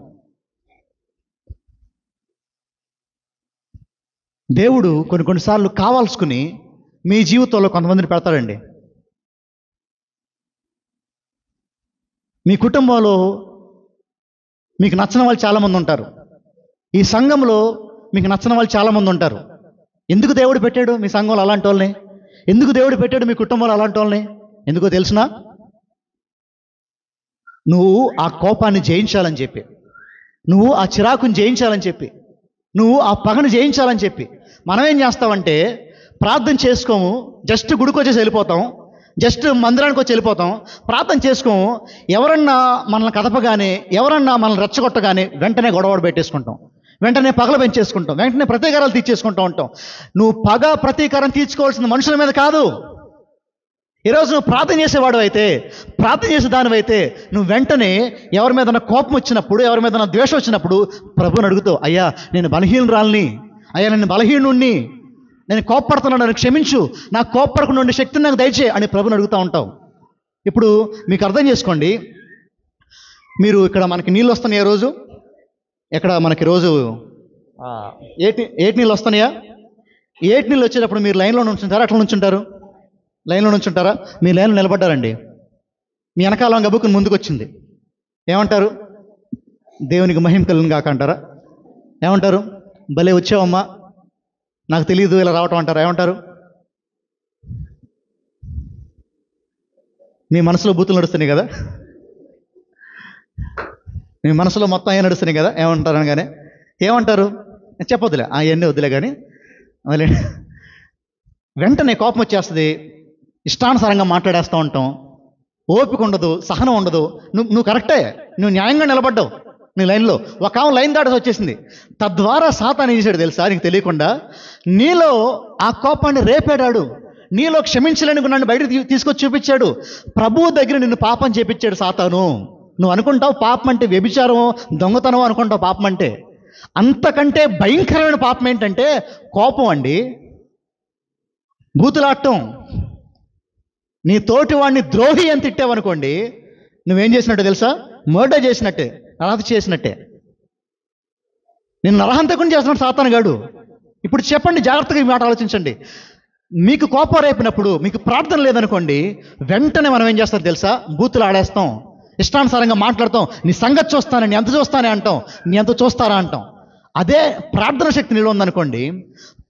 దేవుడు కొన్నిసార్లు కావాల్సుకుని మీ జీవితంలో కొంతమందిని పెడతాడండి. మీ కుటుంబంలో మీకు నచ్చిన వాళ్ళు చాలామంది ఉంటారు. ఈ సంఘంలో మీకు నచ్చిన వాళ్ళు చాలామంది ఉంటారు. ఎందుకు దేవుడు పెట్టాడు మీ సంఘంలో అలాంటి వాళ్ళని? ఎందుకు దేవుడు పెట్టాడు మీ కుటుంబంలో అలాంటి వాళ్ళని? ఎందుకో తెలుసునా? నువ్వు ఆ కోపాన్ని జయించాలని చెప్పి, నువ్వు ఆ చిరాకుని జయించాలని చెప్పి, నువ్వు ఆ పగను జయించాలని చెప్పి. మనం ఏం చేస్తామంటే ప్రార్థన చేసుకోము, జస్ట్ గుడికి వచ్చేసి వెళ్ళిపోతాం, జస్ట్ మందిరానికి వచ్చి వెళ్ళిపోతాం, ప్రార్థన చేసుకోము. ఎవరన్నా మనల్ని కదపగానే, ఎవరన్నా మనల్ని రెచ్చగొట్టగానే వెంటనే గొడవడు పెట్టేసుకుంటాం, వెంటనే పగలు పెంచేసుకుంటాం, వెంటనే ప్రతీకారాలు తీర్చేసుకుంటూ ఉంటాం. నువ్వు పగ ప్రతీకారం తీర్చుకోవాల్సిన మనుషుల మీద కాదు. ఈరోజు నువ్వు ప్రార్థన చేసేవాడు అయితే, ప్రార్థన చేసే దానివైతే నువ్వు వెంటనే ఎవరి మీద కోపం వచ్చినప్పుడు, ఎవరి మీద ద్వేషం వచ్చినప్పుడు ప్రభుని అడుగుతావు, అయ్యా నేను బలహీనురాల్ని, అయ్యా నేను బలహీనుణ్ణి, నేను కోప్పడుతున్నాను, నన్ను క్షమించు, నాకు కోప్పడకుండా ఉండే శక్తిని నాకు దయచే అని ప్రభుని అడుగుతూ ఉంటావు. ఇప్పుడు మీకు అర్థం చేసుకోండి, మీరు ఇక్కడ మనకి నీళ్ళు వస్తున్నాయా రోజు? ఇక్కడ మనకి రోజు ఏటి నీళ్ళు వస్తున్నాయా? ఏటి నీళ్ళు వచ్చేటప్పుడు మీరు లైన్లో నుంచుంటారా? అట్లా నుంచుంటారు? లైన్లో నుంచుంటారా? మీ లైన్లో నిలబడ్డారండి, మీ వెనకాలం గబుక్కుని ముందుకు వచ్చింది, ఏమంటారు? దేవునికి మహిమ కలుగును గాక అంటారా? ఏమంటారు? భలే వచ్చావమ్మా, నాకు తెలియదు ఇలా రావటం అంటారా? ఏమంటారు? మీ మనసులో బూతులు నడుస్తున్నాయి కదా, మీ మనసులో మొత్తం ఏం నడుస్తున్నాయి కదా, ఏమంటారు అనగానే ఏమంటారు? చెప్పొద్దులే, అవన్నీ వద్దులే కానీ వెంటనే కోపం వచ్చేస్తుంది, ఇష్టానుసారంగా మాట్లాడేస్తూ ఉంటాం, ఓపిక ఉండదు, సహనం ఉండదు. నువ్వు కరెక్టే, నువ్వు న్యాయంగా నిలబడ్డావు నీ లైన్లో. ఒక ఆమె లైన్ దాటి వచ్చేసింది. తద్వారా సాతాను ఏం చేశాడు తెలుసా? నీకు తెలియకుండా నీలో ఆ కోపాన్ని రేపాడాడు, నీలో క్షమించలేని గుణాన్ని బయటకు తీసుకొచ్చి చూపించాడు. ప్రభువు దగ్గర నిన్ను పాపం చేపించాడు సాతాను. నువ్వు అనుకుంటావు పాపం అంటే వ్యభిచారం, దొంగతనం అనుకుంటావు పాపం అంటే. అంతకంటే భయంకరమైన పాపం ఏంటంటే కోపం అండి, బూతులాడటం. నీ తోటి వాడిని ద్రోహి అని తిట్టావనుకోండి, నువ్వేం చేసినట్టే తెలుసా? మర్డర్ చేసినట్టే, నరహత్య చేసినట్టే. నేను నరహంతకుని చేస్తున్నాడు సాతాను గాడు. ఇప్పుడు చెప్పండి, జాగ్రత్తగా ఈ మాట ఆలోచించండి. మీకు కోపం రేపినప్పుడు మీకు ప్రార్థన లేదనుకోండి, వెంటనే మనం ఏం చేస్తాం తెలుసా? బూతులు ఆడేస్తాం, ఇష్టానుసారంగా మాట్లాడతాం, నీ సంగతి చూస్తాను, నీ ఎంత చూస్తానే అంటాం, నీ ఎంత చూస్తారా అంటాం. అదే ప్రార్థన శక్తి నిల్వ ఉందనుకోండి,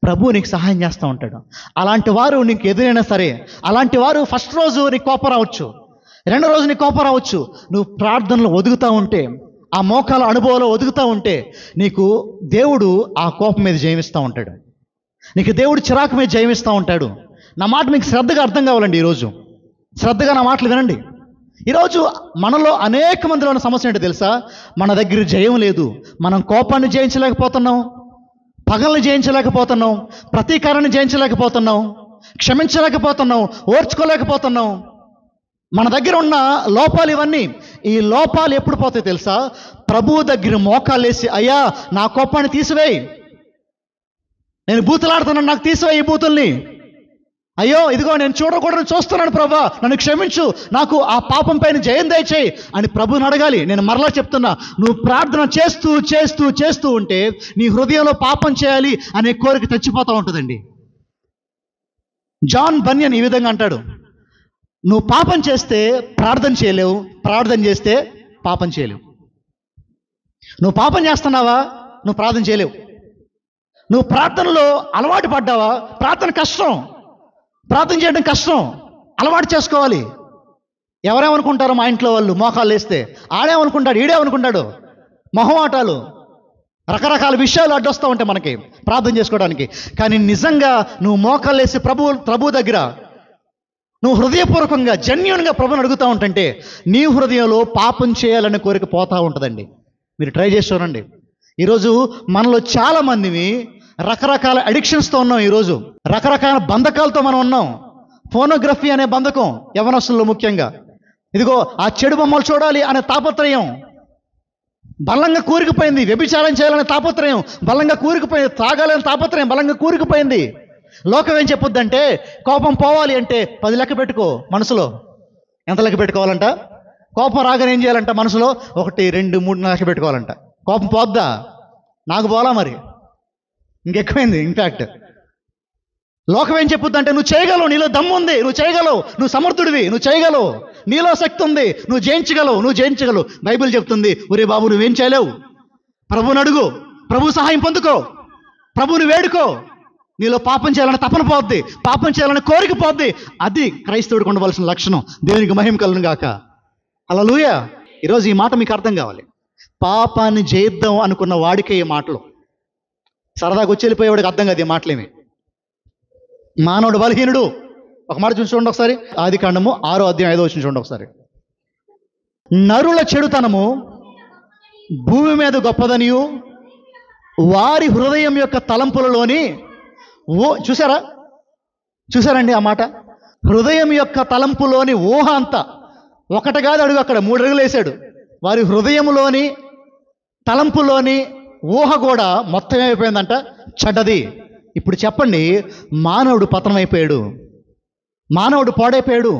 ప్రభువు నీకు సహాయం చేస్తూ ఉంటాడు. అలాంటి వారు నీకు ఎదురైనా సరే, అలాంటి వారు ఫస్ట్ రోజు నీకు కోపం రావచ్చు, రెండో రోజు నీకు కోపం రావచ్చు. నువ్వు ప్రార్థనలో ఒదుగుతూ ఉంటే, ఆ మోకాల అనుభవంలో ఒదుగుతూ ఉంటే, నీకు దేవుడు ఆ కోపం మీద జయమిస్తూ ఉంటాడు, నీకు దేవుడు చిరాకు మీద జయమిస్తూ ఉంటాడు. నా మాట మీకు శ్రద్ధగా అర్థం కావాలండి. ఈరోజు శ్రద్ధగా నా మాటలు వినండి. ఈరోజు మనలో అనేక మందిలో ఉన్న సమస్య ఏంటో తెలుసా? మన దగ్గర జయం లేదు. మనం కోపాన్ని జయించలేకపోతున్నాం, పగల్ని జయించలేకపోతున్నాం, ప్రతీకారాన్ని జయించలేకపోతున్నాం, క్షమించలేకపోతున్నాం, ఓర్చుకోలేకపోతున్నాం. మన దగ్గర ఉన్న లోపాలు ఇవన్నీ. ఈ లోపాలు ఎప్పుడు పోతాయి తెలుసా? ప్రభువు దగ్గర మోకాలేసి, అయ్యా నా కోపాన్ని తీసివేయి, నేను బూతులాడుతున్నాను, నాకు తీసివేయి ఈ బూతుల్ని, అయ్యో ఇదిగో నేను చూడకూడదని చూస్తున్నాను ప్రభా, నన్ను క్షమించు, నాకు ఆ పాపం పైన జయం దయచేయి అని ప్రభువుని అడగాలి. నేను మరలా చెప్తున్నా, నువ్వు ప్రార్థన చేస్తూ చేస్తూ చేస్తూ ఉంటే నీ హృదయంలో పాపం చేయాలి అనే కోరిక తెచ్చిపోతూ ఉంటుందండి. జాన్ బన్యన్ ఈ విధంగా అంటాడు, నువ్వు పాపం చేస్తే ప్రార్థన చేయలేవు, ప్రార్థన చేస్తే పాపం చేయలేవు. నువ్వు పాపం చేస్తున్నావా? నువ్వు ప్రార్థన చేయలేవు. నువ్వు ప్రార్థనలో అలవాటు పడ్డావా? ప్రార్థన కష్టం, ప్రార్థన చేయడం కష్టం, అలవాటు చేసుకోవాలి. ఎవరేమనుకుంటారో మా ఇంట్లో వాళ్ళు మోకాళ్ళు వేస్తే, ఆడేమనుకుంటాడు, ఈడేమనుకుంటాడు, మొహమాటాలు, రకరకాల విషయాలు అడ్డొస్తూ ఉంటాయి మనకి ప్రార్థన చేసుకోవడానికి. కానీ నిజంగా నువ్వు మోకాళ్ళు వేసి ప్రభు దగ్గర నువ్వు హృదయపూర్వకంగా జెన్యూన్గా ప్రభుని అడుగుతూ ఉంటుంటే నీ హృదయంలో పాపం చేయాలనే కోరిక పోతూ ఉంటుందండి. మీరు ట్రై చేసి చూడండి. ఈరోజు మనలో చాలామందివి రకరకాల అడిక్షన్స్తో ఉన్నాం. ఈరోజు రకరకాల బంధకాలతో మనం ఉన్నాం. ఫోనోగ్రఫీ అనే బంధకం యవనస్తుల్లో ముఖ్యంగా. ఇదిగో ఆ చెడు బొమ్మలు చూడాలి అనే తాపత్రయం బలంగా కూరుకుపోయింది. వ్యభిచారం చేయాలనే తాపత్రయం బలంగా కూరుకుపోయింది. తాగాలనే తాపత్రయం బలంగా కూరుకుపోయింది. లోకం ఏం చెప్పొద్దంటే, కోపం పోవాలి అంటే 10 లెక్క పెట్టుకో మనసులో. ఎంత లెక్క పెట్టుకోవాలంట? కోపం రాగానే ఏం చేయాలంట? మనసులో 1, 2, 3 లెక్క పెట్టుకోవాలంట. కోపం పోద్దా? నాకు పోలా, మరి ఇంకెక్కువైంది. ఇన్ఫ్యాక్ట్ లోకం ఏం చెప్పొద్దంటే, నువ్వు చేయగలవు, నీలో దమ్ము ఉంది, నువ్వు చేయగలవు, నువ్వు సమర్థుడివి, నువ్వు చేయగలవు, నీలో శక్తి ఉంది, నువ్వు జయించగలవు. బైబిల్ చెప్తుంది, ఒరే బాబు నువ్వేం చేయలేవు, ప్రభువుని అడుగు, ప్రభు సహాయం పొందుకో, ప్రభువుని వేడుకో, నీలో పాపం చేయాలని తపన పోద్ది, పాపం చేయాలని కోరిక పోద్ది. అది క్రైస్తవుడికి ఉండవలసిన లక్షణం. దేవునికి మహిమ కలుగును గాక. హల్లెలూయా. ఈరోజు ఈ మాట మీకు అర్థం కావాలి. పాపాన్ని జయిద్దాం అనుకున్న వాడికే ఈ మాటలు. సరదాగా వచ్చి వెళ్ళిపోయేవాడికి అర్థం కాదు ఈ మాటలేమి. మానవుడు బలహీనుడు. ఒక మాట చూడండి ఒకసారి, ఆదికాండము 6వ అధ్యాయం 5వ వచనం చూడండి ఒకసారి. నరుల చెడుతనము భూమి మీద గొప్పదనియు వారి హృదయం యొక్క తలంపులలోని చూసారండి ఆ మాట? హృదయం యొక్క తలంపులోని ఊహ అంతా. ఒకటి కాదు అడుగు, అక్కడ 3 అడుగులు వేశాడు. వారి హృదయంలోని తలంపులోని ఊహ కూడా మొత్తం ఏమైపోయిందంట? చెడ్డది. ఇప్పుడు చెప్పండి, మానవుడు పతనమైపోయాడు, మానవుడు పాడైపోయాడు.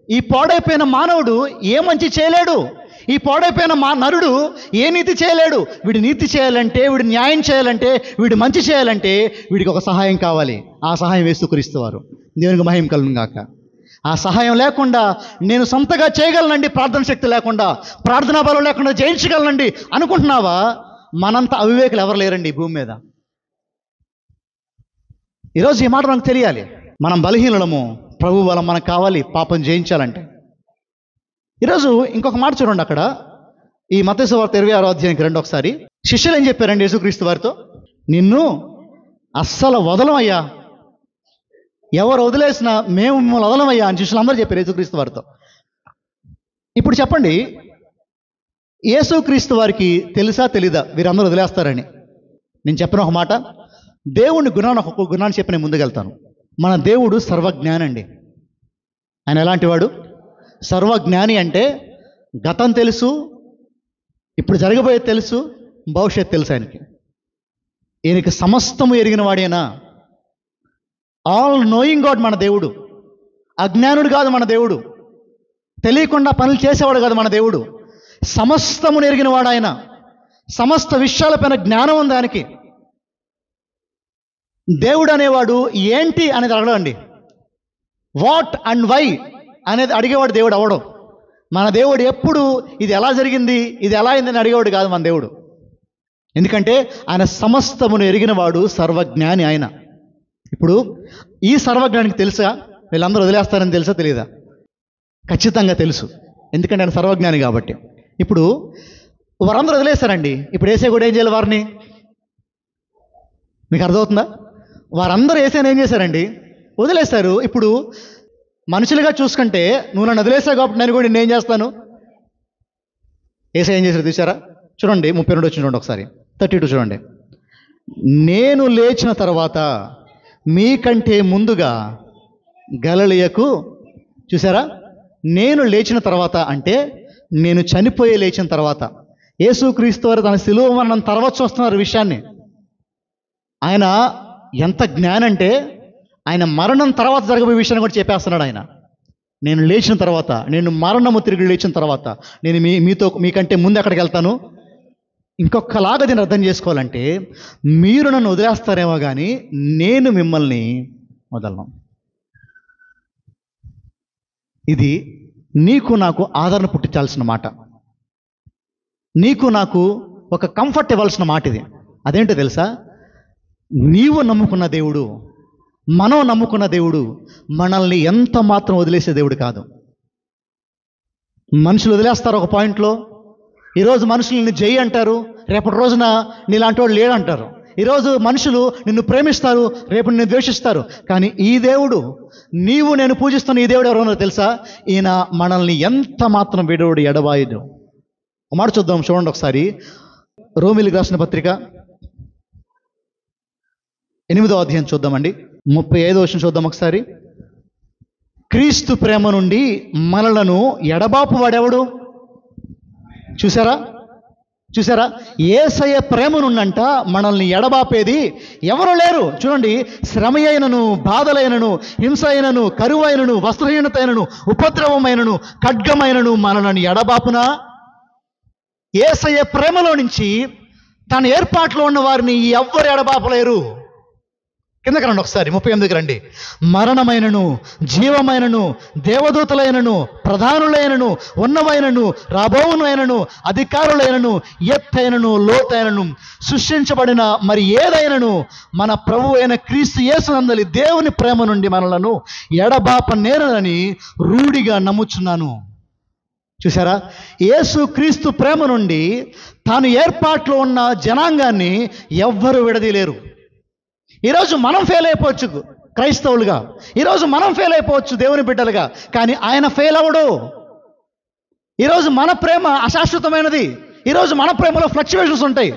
ఈ పాడైపోయిన మానవుడు ఏ మంచి చేయలేడు. ఈ పాడైపోయిన నరుడు ఏ నీతి చేయలేడు. వీడి నీతి చేయాలంటే, వీడి న్యాయం చేయాలంటే, వీడి మంచి చేయాలంటే వీడికి ఒక సహాయం కావాలి. ఆ సహాయం యేసుక్రీస్తువారు. దేవునికి మహిమ కలుగును గాక. ఆ సహాయం లేకుండా నేను సొంతగా చేయగలనండి, ప్రార్థన శక్తి లేకుండా, ప్రార్థనా బలం లేకుండా జయించగలనండి అనుకుంటున్నావా? మనంత అవివేకులు ఎవరు లేరండి ఈ భూమి మీద. ఈరోజు ఈ మాట మనకు తెలియాలి. మనం బలహీనులము, ప్రభు బలం మనకు కావాలి పాపం జయించాలంటే. ఈరోజు ఇంకొక మాట చూడండి, అక్కడ ఈ మత్తయి సువార్త 26వ అధ్యాయానికి రండి ఒకసారి. శిష్యులు ఏం చెప్పారండి యేసుక్రీస్తు వారితో? నిన్ను అస్సలు వదలమయ్యా, ఎవరు వదిలేసినా మేము మిమ్మల్ని వదలమయ్యా అని శిష్యులందరూ చెప్పారు యేసుక్రీస్తు వారితో. ఇప్పుడు చెప్పండి, యేసుక్రీస్తు వారికి తెలుసా తెలీదా వీరందరూ వదిలేస్తారని? నేను చెప్పిన ఒక మాట, దేవుని ఒక్కొక్క గుణాన్ని చెప్పి నేను ముందుకెళ్తాను. మన దేవుడు సర్వజ్ఞాని అండి. ఆయన ఎలాంటి వాడు? సర్వజ్ఞాని. అంటే గతం తెలుసు, ఇప్పుడు జరగబోయేది తెలుసు, భవిష్యత్తు తెలుసు ఆయనకి. ఈయనకి సమస్తము ఎరిగిన వాడేనా? ఆల్ నోయింగ్ గాడ్ మన దేవుడు. అజ్ఞానుడు కాదు మన దేవుడు, తెలియకుండా పనులు చేసేవాడు కాదు మన దేవుడు. సమస్తమును ఎరిగిన వాడు ఆయన. సమస్త విషయాలపైన జ్ఞానం ఉంది ఆయనకి. దేవుడు అనేవాడు ఏంటి అనేది అడగడండి, వాట్ అండ్ వై అనేది అడిగేవాడు దేవుడు అవడం. మన దేవుడు ఎప్పుడు ఇది ఎలా జరిగింది, ఇది ఎలా అయిందని అడిగేవాడు కాదు మన దేవుడు. ఎందుకంటే ఆయన సమస్తమును ఎరిగిన వాడు, సర్వజ్ఞాని ఆయన. ఇప్పుడు ఈ సర్వజ్ఞానికి తెలుసా వీళ్ళందరూ వదిలేస్తారని తెలుసా తెలియదా? ఖచ్చితంగా తెలుసు, ఎందుకంటే ఆయన సర్వజ్ఞాని కాబట్టి. ఇప్పుడు వారందరూ వదిలేస్తారండి. ఇప్పుడు ఏసే కూడా ఏం చేయాలి వారిని? మీకు అర్థమవుతుందా? వారందరూ ఏసైనా ఏం చేశారండి? వదిలేశారు. ఇప్పుడు మనుషులుగా చూసుకుంటే, నువ్వు నన్ను వదిలేసావు కాబట్టి నేను కూడా నేనేం చేస్తాను? ఏసై ఏం చేశారు చూసారా? చూడండి 32 వచ్చి చూడండి ఒకసారి, 32 చూడండి. నేను లేచిన తర్వాత మీకంటే ముందుగా గలిలయకు, చూసారా? నేను లేచిన తర్వాత అంటే నేను చనిపోయి లేచిన తర్వాత. యేసుక్రీస్తు వారు తన శిలువ మరణం తర్వాత చూస్తున్నారు విషయాన్ని. ఆయన ఎంత జ్ఞానంటే ఆయన మరణం తర్వాత జరగబోయే విషయాన్ని కూడా చెప్పేస్తున్నాడు ఆయన. నేను లేచిన తర్వాత, నేను మరణము తిరిగి లేచిన తర్వాత నేను మీకంటే ముందు ఎక్కడికి వెళ్తాను? ఇంకొకలాగా దీన్ని అర్థం చేసుకోవాలంటే, మీరు నన్ను వదిలేస్తారేమో కానీ నేను మిమ్మల్ని వదలను. ఇది నీకు నాకు ఆదరణ పుట్టించాల్సిన మాట, నీకు నాకు ఒక కంఫర్ట్ ఇవ్వాల్సిన మాట ఇది. అదేంటో తెలుసా? నీవు నమ్ముకున్న దేవుడు, మనం నమ్ముకున్న దేవుడు మనల్ని ఎంత మాత్రం వదిలేసే దేవుడు కాదు. మనుషులు వదిలేస్తారు ఒక పాయింట్లో. ఈరోజు మనుషుల్ని జై అంటారు, రేపటి రోజున నీలాంటి వాడు లేడంటారు. ఈరోజు మనుషులు నిన్ను ప్రేమిస్తారు, రేపు నిన్ను ద్వేషిస్తారు. కానీ ఈ దేవుడు, నీవు నేను పూజిస్తున్న ఈ దేవుడు ఎవరో తెలుసా? ఈయన మనల్ని ఎంత మాత్రం విడవుడు, ఎడబాయుడు. ఒక మాట చూద్దాం, చూడండి ఒకసారి. రోమీయులకు రాసిన పత్రిక 8వ అధ్యాయం చూద్దామండి. 35వ వచనం చూద్దాం ఒకసారి. క్రీస్తు ప్రేమ నుండి మనలను ఎడబాపు వాడెవడు? చూసారా? యేసయ్య ప్రేమ నుండంట మనల్ని ఎడబాపేది ఎవరు లేరు. చూడండి, శ్రమ అయినను, బాధలైనను, హింస అయినను, కరువైనను, వస్త్రహీనతైనను, ఉపద్రవమైనను, ఖడ్గమైనను మనల్ని ఎడబాపునా? యేసయ్య ప్రేమలో నుంచి తన ఏర్పాట్లో ఉన్న వారిని ఎవ్వరు ఎడబాపలేరు. కిందకి రండి ఒకసారి, 38కి రండి. మరణమైనను, జీవమైనను, దేవదూతలైనను, ప్రధానులైనను, ఉన్నవైనను, రాబోవునైనను, అధికారులైనను, ఎత్తైనను, లోతైనను, సృష్టించబడిన మరి ఏదైనను మన ప్రభు అయిన క్రీస్తు యేసునందలి దేవుని ప్రేమ నుండి మనలను ఎడబాప నేరని రూఢిగా నమ్ముచున్నాను. చూసారా? యేసు క్రీస్తు ప్రేమ నుండి తాను ఏర్పాట్లో ఉన్న జనాంగాన్ని ఎవ్వరు విడదీయలేరు. ఈరోజు మనం ఫెయిల్ అయిపోవచ్చు క్రైస్తవులుగా, ఈరోజు మనం ఫెయిల్ అయిపోవచ్చు దేవుని బిడ్డలుగా, కానీ ఆయన ఫెయిల్ అవ్వడు. ఈరోజు మన ప్రేమ అశాశ్వతమైనది. ఈరోజు మన ప్రేమలో ఫ్లక్చువేషన్స్ ఉంటాయి.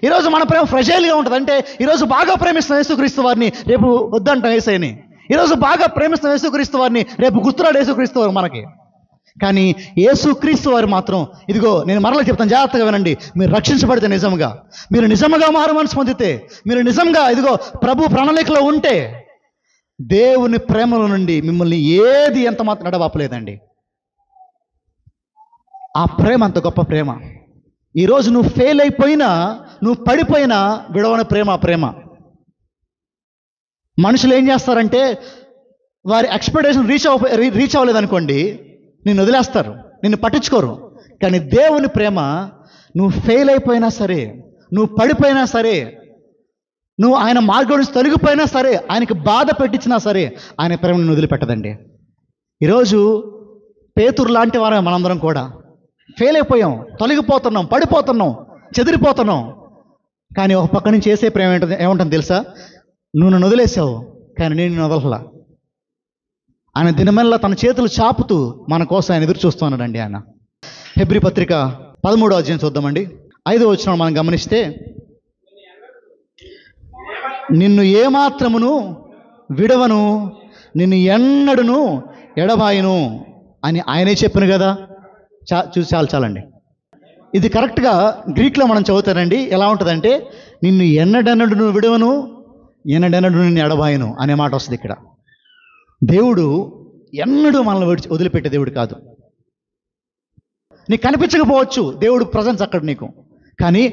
ఈరోజు మన ప్రేమ ఫ్రెజైల్గా ఉంటుంది. అంటే ఈరోజు బాగా ప్రేమిస్తున్న యేసుక్రీస్తు వారిని రేపు వద్దంటాం యేసయ్యని. ఈరోజు బాగా ప్రేమిస్తున్న యేసుక్రీస్తు వారిని రేపు గుర్తురాడు యేసుక్రీస్తు వారు మనకి. కానీ యేసుక్రీస్తు వారు మాత్రం, ఇదిగో నేను మరలా చెప్తాను, జాగ్రత్తగా వినండి. మీరు రక్షించబడితే నిజంగా, మీరు నిజంగా మారు మనసు పొందితే, మీరు నిజంగా ఇదిగో ప్రభు ప్రణాళికలో ఉంటే, దేవుని ప్రేమలో నుండి మిమ్మల్ని ఏది ఎంత మాత్రం నడవాపలేదండి. ఆ ప్రేమ అంత గొప్ప ప్రేమ. ఈరోజు నువ్వు ఫెయిల్ అయిపోయినా, నువ్వు పడిపోయినా విడవని ప్రేమ ఆ ప్రేమ. మనుషులు ఏం చేస్తారంటే, వారి ఎక్స్పెక్టేషన్ రీచ్ అవ్వలేదనుకోండి, నిన్ను వదిలేస్తారు, నిన్ను పట్టించుకోరు. కానీ దేవుని ప్రేమ, నువ్వు ఫెయిల్ అయిపోయినా సరే, నువ్వు పడిపోయినా సరే, నువ్వు ఆయన మార్గం నుంచి తొలగిపోయినా సరే, ఆయనకి బాధ పెట్టించినా సరే, ఆయన ప్రేమను వదిలిపెట్టదండి. ఈరోజు పేతురు లాంటి వారే మనందరం కూడా ఫెయిల్ అయిపోయాం, తొలగిపోతున్నాం, పడిపోతున్నాం, చెదిరిపోతున్నాం. కానీ ఒక పక్క నుంచి చేసే ప్రేమ ఏముంటుంది తెలుసా? నువ్వు నన్ను వదిలేసావు, కానీ నేను నిన్ను వదలలా. ఆయన దినమెల్లా తన చేతులు చాపుతూ మన కోసం ఆయన ఎదురు చూస్తున్నాడండి. ఆయన హెబ్రీ పత్రిక 13వ అధ్యాయం చూద్దామండి. 5వ వచనం మనం గమనిస్తే, నిన్ను ఏమాత్రమును విడవను, నిన్ను ఎన్నడును ఎడబాయను అని ఆయనే చెప్పిన కదా. చాలండి. ఇది కరెక్ట్గా గ్రీక్లో మనం చదువుతారండి. ఎలా ఉంటుందంటే, నిన్ను ఎన్నడెన్నడును విడవను, ఎన్నడెన్నడు నిన్ను ఎడబాయను అనే మాట వస్తుంది ఇక్కడ. దేవుడు ఎన్నడూ మనల్ని వదిలిపెట్టే దేవుడు కాదు. నీకు కనిపించకపోవచ్చు దేవుడు ప్రజెన్స్ అక్కడ నీకు, కానీ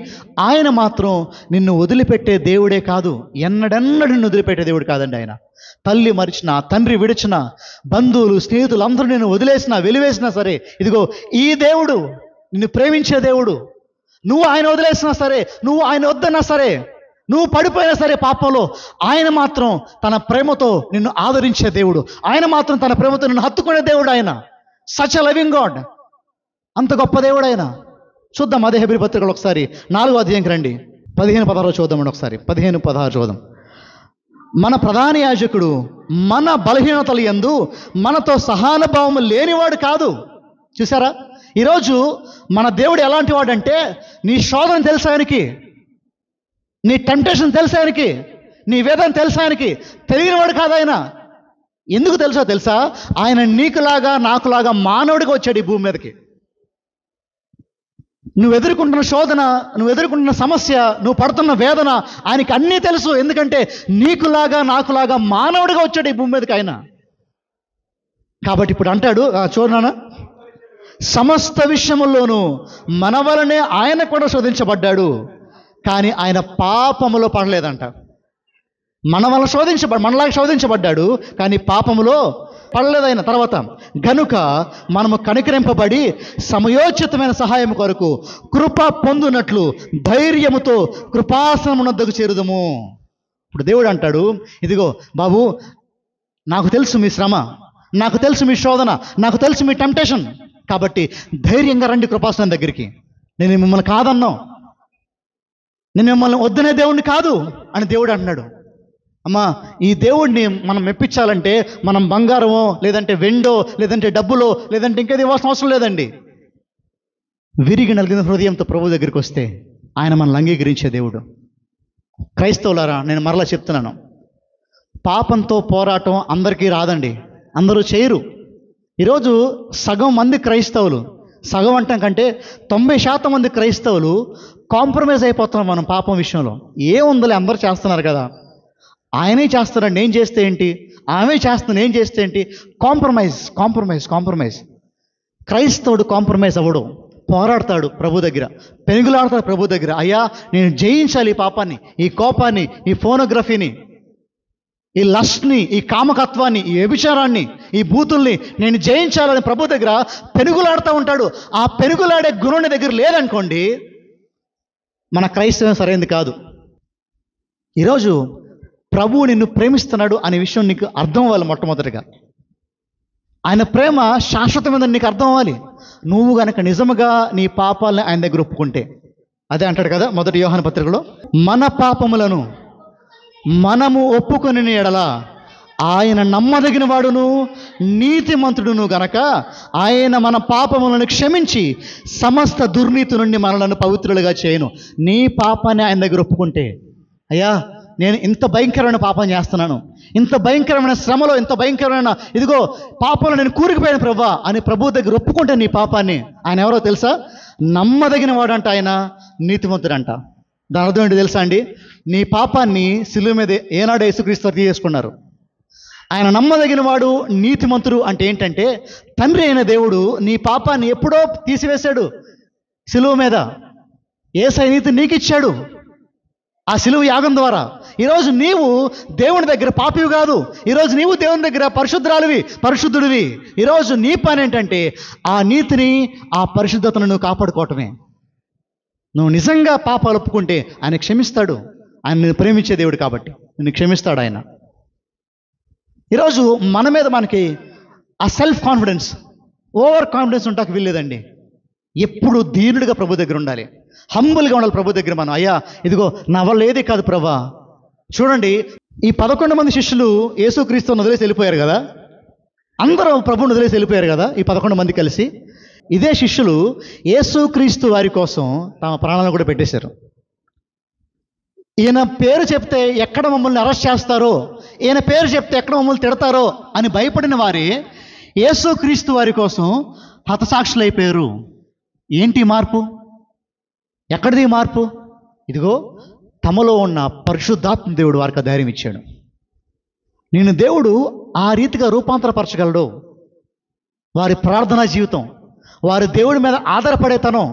ఆయన మాత్రం నిన్ను వదిలిపెట్టే దేవుడే కాదు, ఎన్నడెన్నడూ నిన్ను వదిలిపెట్టే దేవుడు కాదండి. ఆయన తల్లి మరిచినా, తండ్రి విడిచినా, బంధువులు, స్నేహితులు అందరూ నిన్ను వదిలేసినా, వెలివేసినా సరే, ఇదిగో ఈ దేవుడు నిన్ను ప్రేమించే దేవుడు. నువ్వు ఆయన వదిలేసినా సరే, నువ్వు ఆయన వద్దన్నా సరే, నువ్వు పడిపోయినా సరే పాపంలో, ఆయన మాత్రం తన ప్రేమతో నిన్ను ఆదరించే దేవుడు. ఆయన మాత్రం తన ప్రేమతో నిన్ను హత్తుకునే దేవుడు. ఆయన సచ్ ఎ లవింగ్ గాడ్. అంత గొప్ప దేవుడు ఆయన. చూద్దాం అదే హెబ్రీ పత్రికలు ఒకసారి 4వ అధ్యాయంకి రండి. 15-16 చూద్దామండి. ఒకసారి 15-16 చూద్దాం. మన ప్రధాన యాజకుడు మన బలహీనతలు యందు మనతో సహానుభావము లేనివాడు కాదు. చూసారా? ఈరోజు మన దేవుడు ఎలాంటి వాడంటే, నీ శోధన తెలుసు ఆయనకి, నీ టెంప్టేషన్ తెలుసు ఆయనకి, నీ వేదన తెలుసు ఆయనకి. తెలియనివాడు కాదు ఆయన. ఎందుకు తెలుసా? ఆయన నీకులాగా నాకులాగా మానవుడిగా వచ్చాడు ఈ భూమి మీదకి. నువ్వు ఎదుర్కొంటున్న శోధన, నువ్వు ఎదుర్కొంటున్న సమస్య, నువ్వు పడుతున్న వేదన ఆయనకి అన్నీ తెలుసు. ఎందుకంటే నీకులాగా నాకులాగా మానవుడిగా వచ్చాడు ఈ భూమి మీదకి ఆయన. కాబట్టి ఇప్పుడు అంటాడు, చూడనా, సమస్త విషయముల్లోనూ మన వలనే ఆయన కూడా శోధించబడ్డాడు, కానీ ఆయన పాపములో పడలేదంట. మనలాగా శోధించబడ్డాడు, కానీ పాపములో పడలేదు ఆయన. తర్వాత, గనుక మనము కనికరింపబడి సమయోచితమైన సహాయం కొరకు కృప పొందునట్లు ధైర్యముతో కృపాసనమునొద్దకు చేరుదము. ఇప్పుడు దేవుడు అంటాడు, ఇదిగో బాబు, నాకు తెలుసు మీ శ్రమ, నాకు తెలుసు మీ శోధన, నాకు తెలుసు మీ టెంప్టేషన్, కాబట్టి ధైర్యంగా రండి కృపాసనం దగ్గరికి. నేను మిమ్మల్ని కాదన్నాం, నేను మిమ్మల్ని వద్దనే దేవుణ్ణి కాదు అని దేవుడు అంటున్నాడు. అమ్మా, ఈ దేవుడిని మనం మెప్పించాలంటే మనం బంగారమో లేదంటే వెండో లేదంటే డబ్బులో లేదంటే ఇంకేది ఇవ్వాల్సిన అవసరం లేదండి. విరిగి నలిగిన హృదయంతో ప్రభు దగ్గరికి వస్తే ఆయన మనల్ని అంగీకరించే దేవుడు. క్రైస్తవులారా, నేను మరలా చెప్తున్నాను, పాపంతో పోరాటం అందరికీ రాదండి, అందరూ చేయరు. ఈరోజు సగం మంది క్రైస్తవులు, సగం అంటాం కంటే 90% మంది క్రైస్తవులు కాంప్రమైజ్ అయిపోతున్నాం మనం పాపం విషయంలో. ఏముందలే, అందరూ చేస్తున్నారు కదా, ఆయనే చేస్తున్నాడు నేను చేస్తే ఏంటి, ఆమె చేస్తున్నాను నేను చేస్తే ఏంటి. Compromise compromise compromise. క్రైస్తవుడు కాంప్రమైజ్ అవ్వడు, పోరాడతాడు ప్రభు దగ్గర, పెనుగులాడతాడు ప్రభు దగ్గర. అయ్యా, నేను జయించాలి ఈ పాపాన్ని, ఈ కోపాన్ని, ఈ ఫోనోగ్రఫీని, ఈ లస్ట్ని, ఈ కామకత్వాన్ని, ఈ వ్యభిచారాన్ని, ఈ బూతుల్ని నేను జయించాలని ప్రభు దగ్గర పెనుగులాడుతూ ఉంటాడు. ఆ పెనుగులాడే గుణం దగ్గర లేదనుకోండి, మన క్రైస్తవం సరైనది కాదు. ఈరోజు ప్రభువు నిన్ను ప్రేమిస్తున్నాడు అనే విషయం నీకు అర్థం అవ్వాలి. మొట్టమొదటిగా ఆయన ప్రేమ శాశ్వతమైనదని నీకు అర్థం అవ్వాలి. నువ్వు గనక నిజముగా నీ పాపాలని ఆయన దగ్గర ఒప్పుకుంటే, అదే అంటాడు కదా 1 యోహాను పత్రికలో, మన పాపములను మనము ఒప్పుకొని ఎడల ఆయన నమ్మదగిన వాడును నీతిమంతుడును గనక ఆయన మన పాపములను క్షమించి సమస్త దుర్నీతి నుండి మనలను పవిత్రులుగా చేయను. నీ పాపాన్ని ఆయన దగ్గర ఒప్పుకుంటే, అయ్యా నేను ఇంత భయంకరమైన పాపం చేస్తున్నాను, ఇంత భయంకరమైన శ్రమలో, ఇంత భయంకరమైన ఇదిగో పాపంలో నేను కూరుకుపోయాను ప్రభా అని ప్రభు దగ్గర ఒప్పుకుంటే నీ పాపాన్ని, ఆయన ఎవరో తెలుసా? నమ్మదగిన వాడంట, ఆయన నీతిమంతుడంట. దాని అర్థం ఏంటి తెలుసా అండి? నీ పాపాన్ని సిలువ మీద ఏనాడు యేసుక్రీస్తు తీసుకున్నారు. ఆయన నమ్మదగిన వాడు నీతిమంతుడు అంటే ఏంటంటే, తండ్రి అయిన దేవుడు నీ పాపాన్ని ఎప్పుడో తీసివేశాడు సిలువ మీద. యేసయ్య నీతి నీకు ఇచ్చాడు ఆ సిలువ యాగం ద్వారా. ఈరోజు నీవు దేవుని దగ్గర పాపివి కాదు, ఈరోజు నీవు దేవుని దగ్గర పరిశుద్ధురాలివి, పరిశుద్ధుడివి. ఈరోజు నీ పని ఏంటంటే ఆ నీతిని, ఆ పరిశుద్ధతను నువ్వు కాపాడుకోవటమే. నువ్వు నిజంగా పాపాలు ఒప్పుకుంటే ఆయన క్షమిస్తాడు. ఆయన నిన్ను ప్రేమించే దేవుడు కాబట్టి నిన్ను క్షమిస్తాడు ఆయన. ఈరోజు మన మీద మనకి ఆ సెల్ఫ్ కాన్ఫిడెన్స్, ఓవర్ కాన్ఫిడెన్స్ ఉంటాకి వీల్లేదండి. ఎప్పుడు దీనుడిగా ప్రభు దగ్గర ఉండాలి, హంబుల్గా ఉండాలి ప్రభు దగ్గర. మనం అయ్యా ఇదిగో నా వల్ల ఏది కాదు ప్రభా. చూడండి, ఈ 11 మంది శిష్యులు యేసుక్రీస్తుని వదిలేసి వెళ్ళిపోయారు కదా, అందరూ ప్రభువుని వదిలేసి వెళ్ళిపోయారు కదా ఈ 11 మంది కలిసి. ఇదే శిష్యులు యేసుక్రీస్తు వారి కోసం తమ ప్రాణాలను కూడా పెట్టేశారు. ఈయన పేరు చెప్తే ఎక్కడ మమ్మల్ని అరెస్ట్ చేస్తారో, ఈయన పేరు చెప్తే ఎక్కడ మమ్మల్ని తిడతారో అని భయపడిన వారే యేసుక్రీస్తు వారి కోసం హతసాక్షులు అయిపోయారు. ఏంటి మార్పు? ఎక్కడిది మార్పు? ఇదిగో తమలో ఉన్న పరిశుద్ధాత్మ దేవుడు వారికి ధైర్యం ఇచ్చాడు. నేను దేవుడు ఆ రీతిగా రూపాంతరపరచగలడు. వారి ప్రార్థనా జీవితం, వారి దేవుడి మీద ఆధారపడేతనం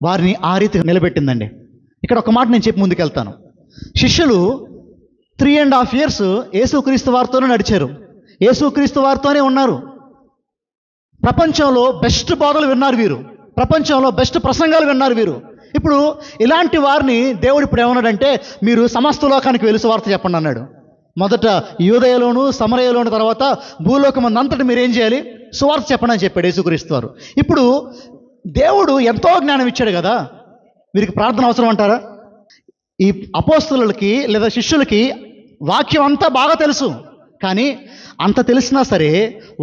వారిని ఆ రీతిగా నిలబెట్టిందండి. ఇక్కడ ఒక మాట నేను చెప్పి ముందుకెళ్తాను. శిష్యులు 3.5 years యేసుక్రీస్తు వారితోనే నడిచారు, యేసుక్రీస్తు వారితోనే ఉన్నారు. ప్రపంచంలో బెస్ట్ బోధలు విన్నారు వీరు, ప్రపంచంలో బెస్ట్ ప్రసంగాలు విన్నారు వీరు. ఇప్పుడు ఇలాంటి వారిని దేవుడు ఇప్పుడు ఏమన్నాడంటే, మీరు సమస్త లోకానికి వెళ్ళి సువార్త చెప్పండి అన్నాడు. మొదట యూదయలోను సమరయలోను, తర్వాత భూలోకం అంతటి మీరు ఏం చేయాలి? సువార్త చెప్పండి అని చెప్పాడు యేసుక్రీస్తు వారు. ఇప్పుడు దేవుడు ఎంతో జ్ఞానం ఇచ్చాడు కదా, వీరికి ప్రార్థన అవసరం అంటారా? ఈ అపోస్తలులకి లేదా శిష్యులకి వాక్యం అంతా బాగా తెలుసు, కానీ అంత తెలిసినా సరే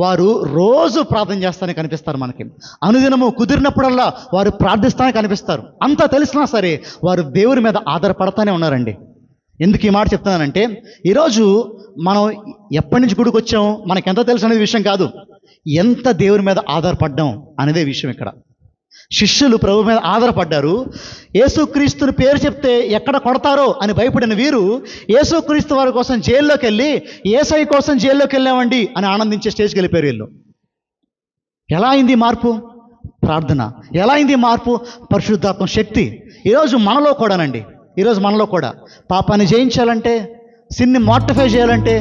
వారు రోజు ప్రార్థన చేస్తానే కనిపిస్తారు మనకి. అనుదినము కుదిరినప్పుడల్లా వారు ప్రార్థిస్తానే కనిపిస్తారు. అంత తెలిసినా సరే వారు దేవుని మీద ఆధారపడతానే ఉన్నారండి. ఎందుకు ఈ మాట చెప్తున్నానంటే, ఈరోజు మనం ఎప్పటి నుంచి గుడికి వచ్చాం మనకెంత తెలుసు అనేది విషయం కాదు, ఎంత దేవుని మీద ఆధారపడ్డాం అనేదే విషయం ఇక్కడ. శిష్యులు ప్రభు మీద ఆధారపడ్డారు. యేసుక్రీస్తుని పేరు చెప్తే ఎక్కడ కొడతారో అని భయపడిన వీరు యేసుక్రీస్తు వారి కోసం జైల్లోకి వెళ్ళి, యేసయ్య కోసం జైల్లోకి వెళ్ళామండి అని ఆనందించే స్టేజ్కి వెళ్ళిపోయారు వీళ్ళు. ఎలా అయింది మార్పు? ప్రార్థన. ఎలా అయింది మార్పు? పరిశుద్ధాత్మ శక్తి. ఈరోజు మనలో కూడానండి, ఈరోజు మనలో కూడా పాపాన్ని జయించాలంటే, సిన్ని మార్టిఫై చేయాలంటే,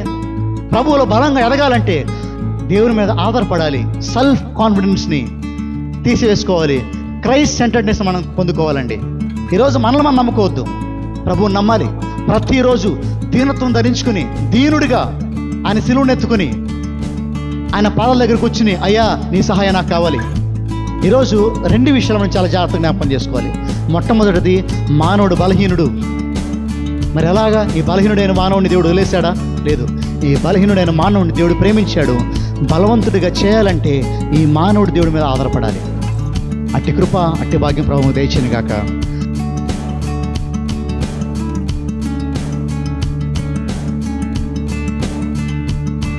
ప్రభువులో బలంగా ఎదగాలంటే దేవుని మీద ఆధారపడాలి. సెల్ఫ్ కాన్ఫిడెన్స్ని తీసివేసుకోవాలి. క్రైస్ట్ సెంటర్డ్నెస్ మనం పొందుకోవాలండి. ఈరోజు మనల్ని మనం నమ్ముకోవద్దు, ప్రభువుని నమ్మాలి. ప్రతిరోజు దీనత్వం ధరించుకుని, దీనుడిగా ఆయన సిలువను ఎత్తుకుని ఆయన పాదాల దగ్గరకు వచ్చి, అయ్యా నీ సహాయం నాకు కావాలి. ఈరోజు 2 విషయాలు మనం చాలా జాగ్రత్తగా జ్ఞాపకం చేసుకోవాలి. మొట్టమొదటిది, మానవుడు బలహీనుడు. మరి ఎలాగా? ఈ బలహీనుడైన మానవుడిని దేవుడు వదిలేశాడా? లేదు. ఈ బలహీనుడైన మానవుడిని దేవుడు ప్రేమించాడు. బలవంతుడిగా చేయాలంటే ఈ మానవుడు దేవుడి మీద ఆధారపడాలి. అట్టి కృప, అట్టి భాగ్యం ప్రభువు దయచేయను గాక.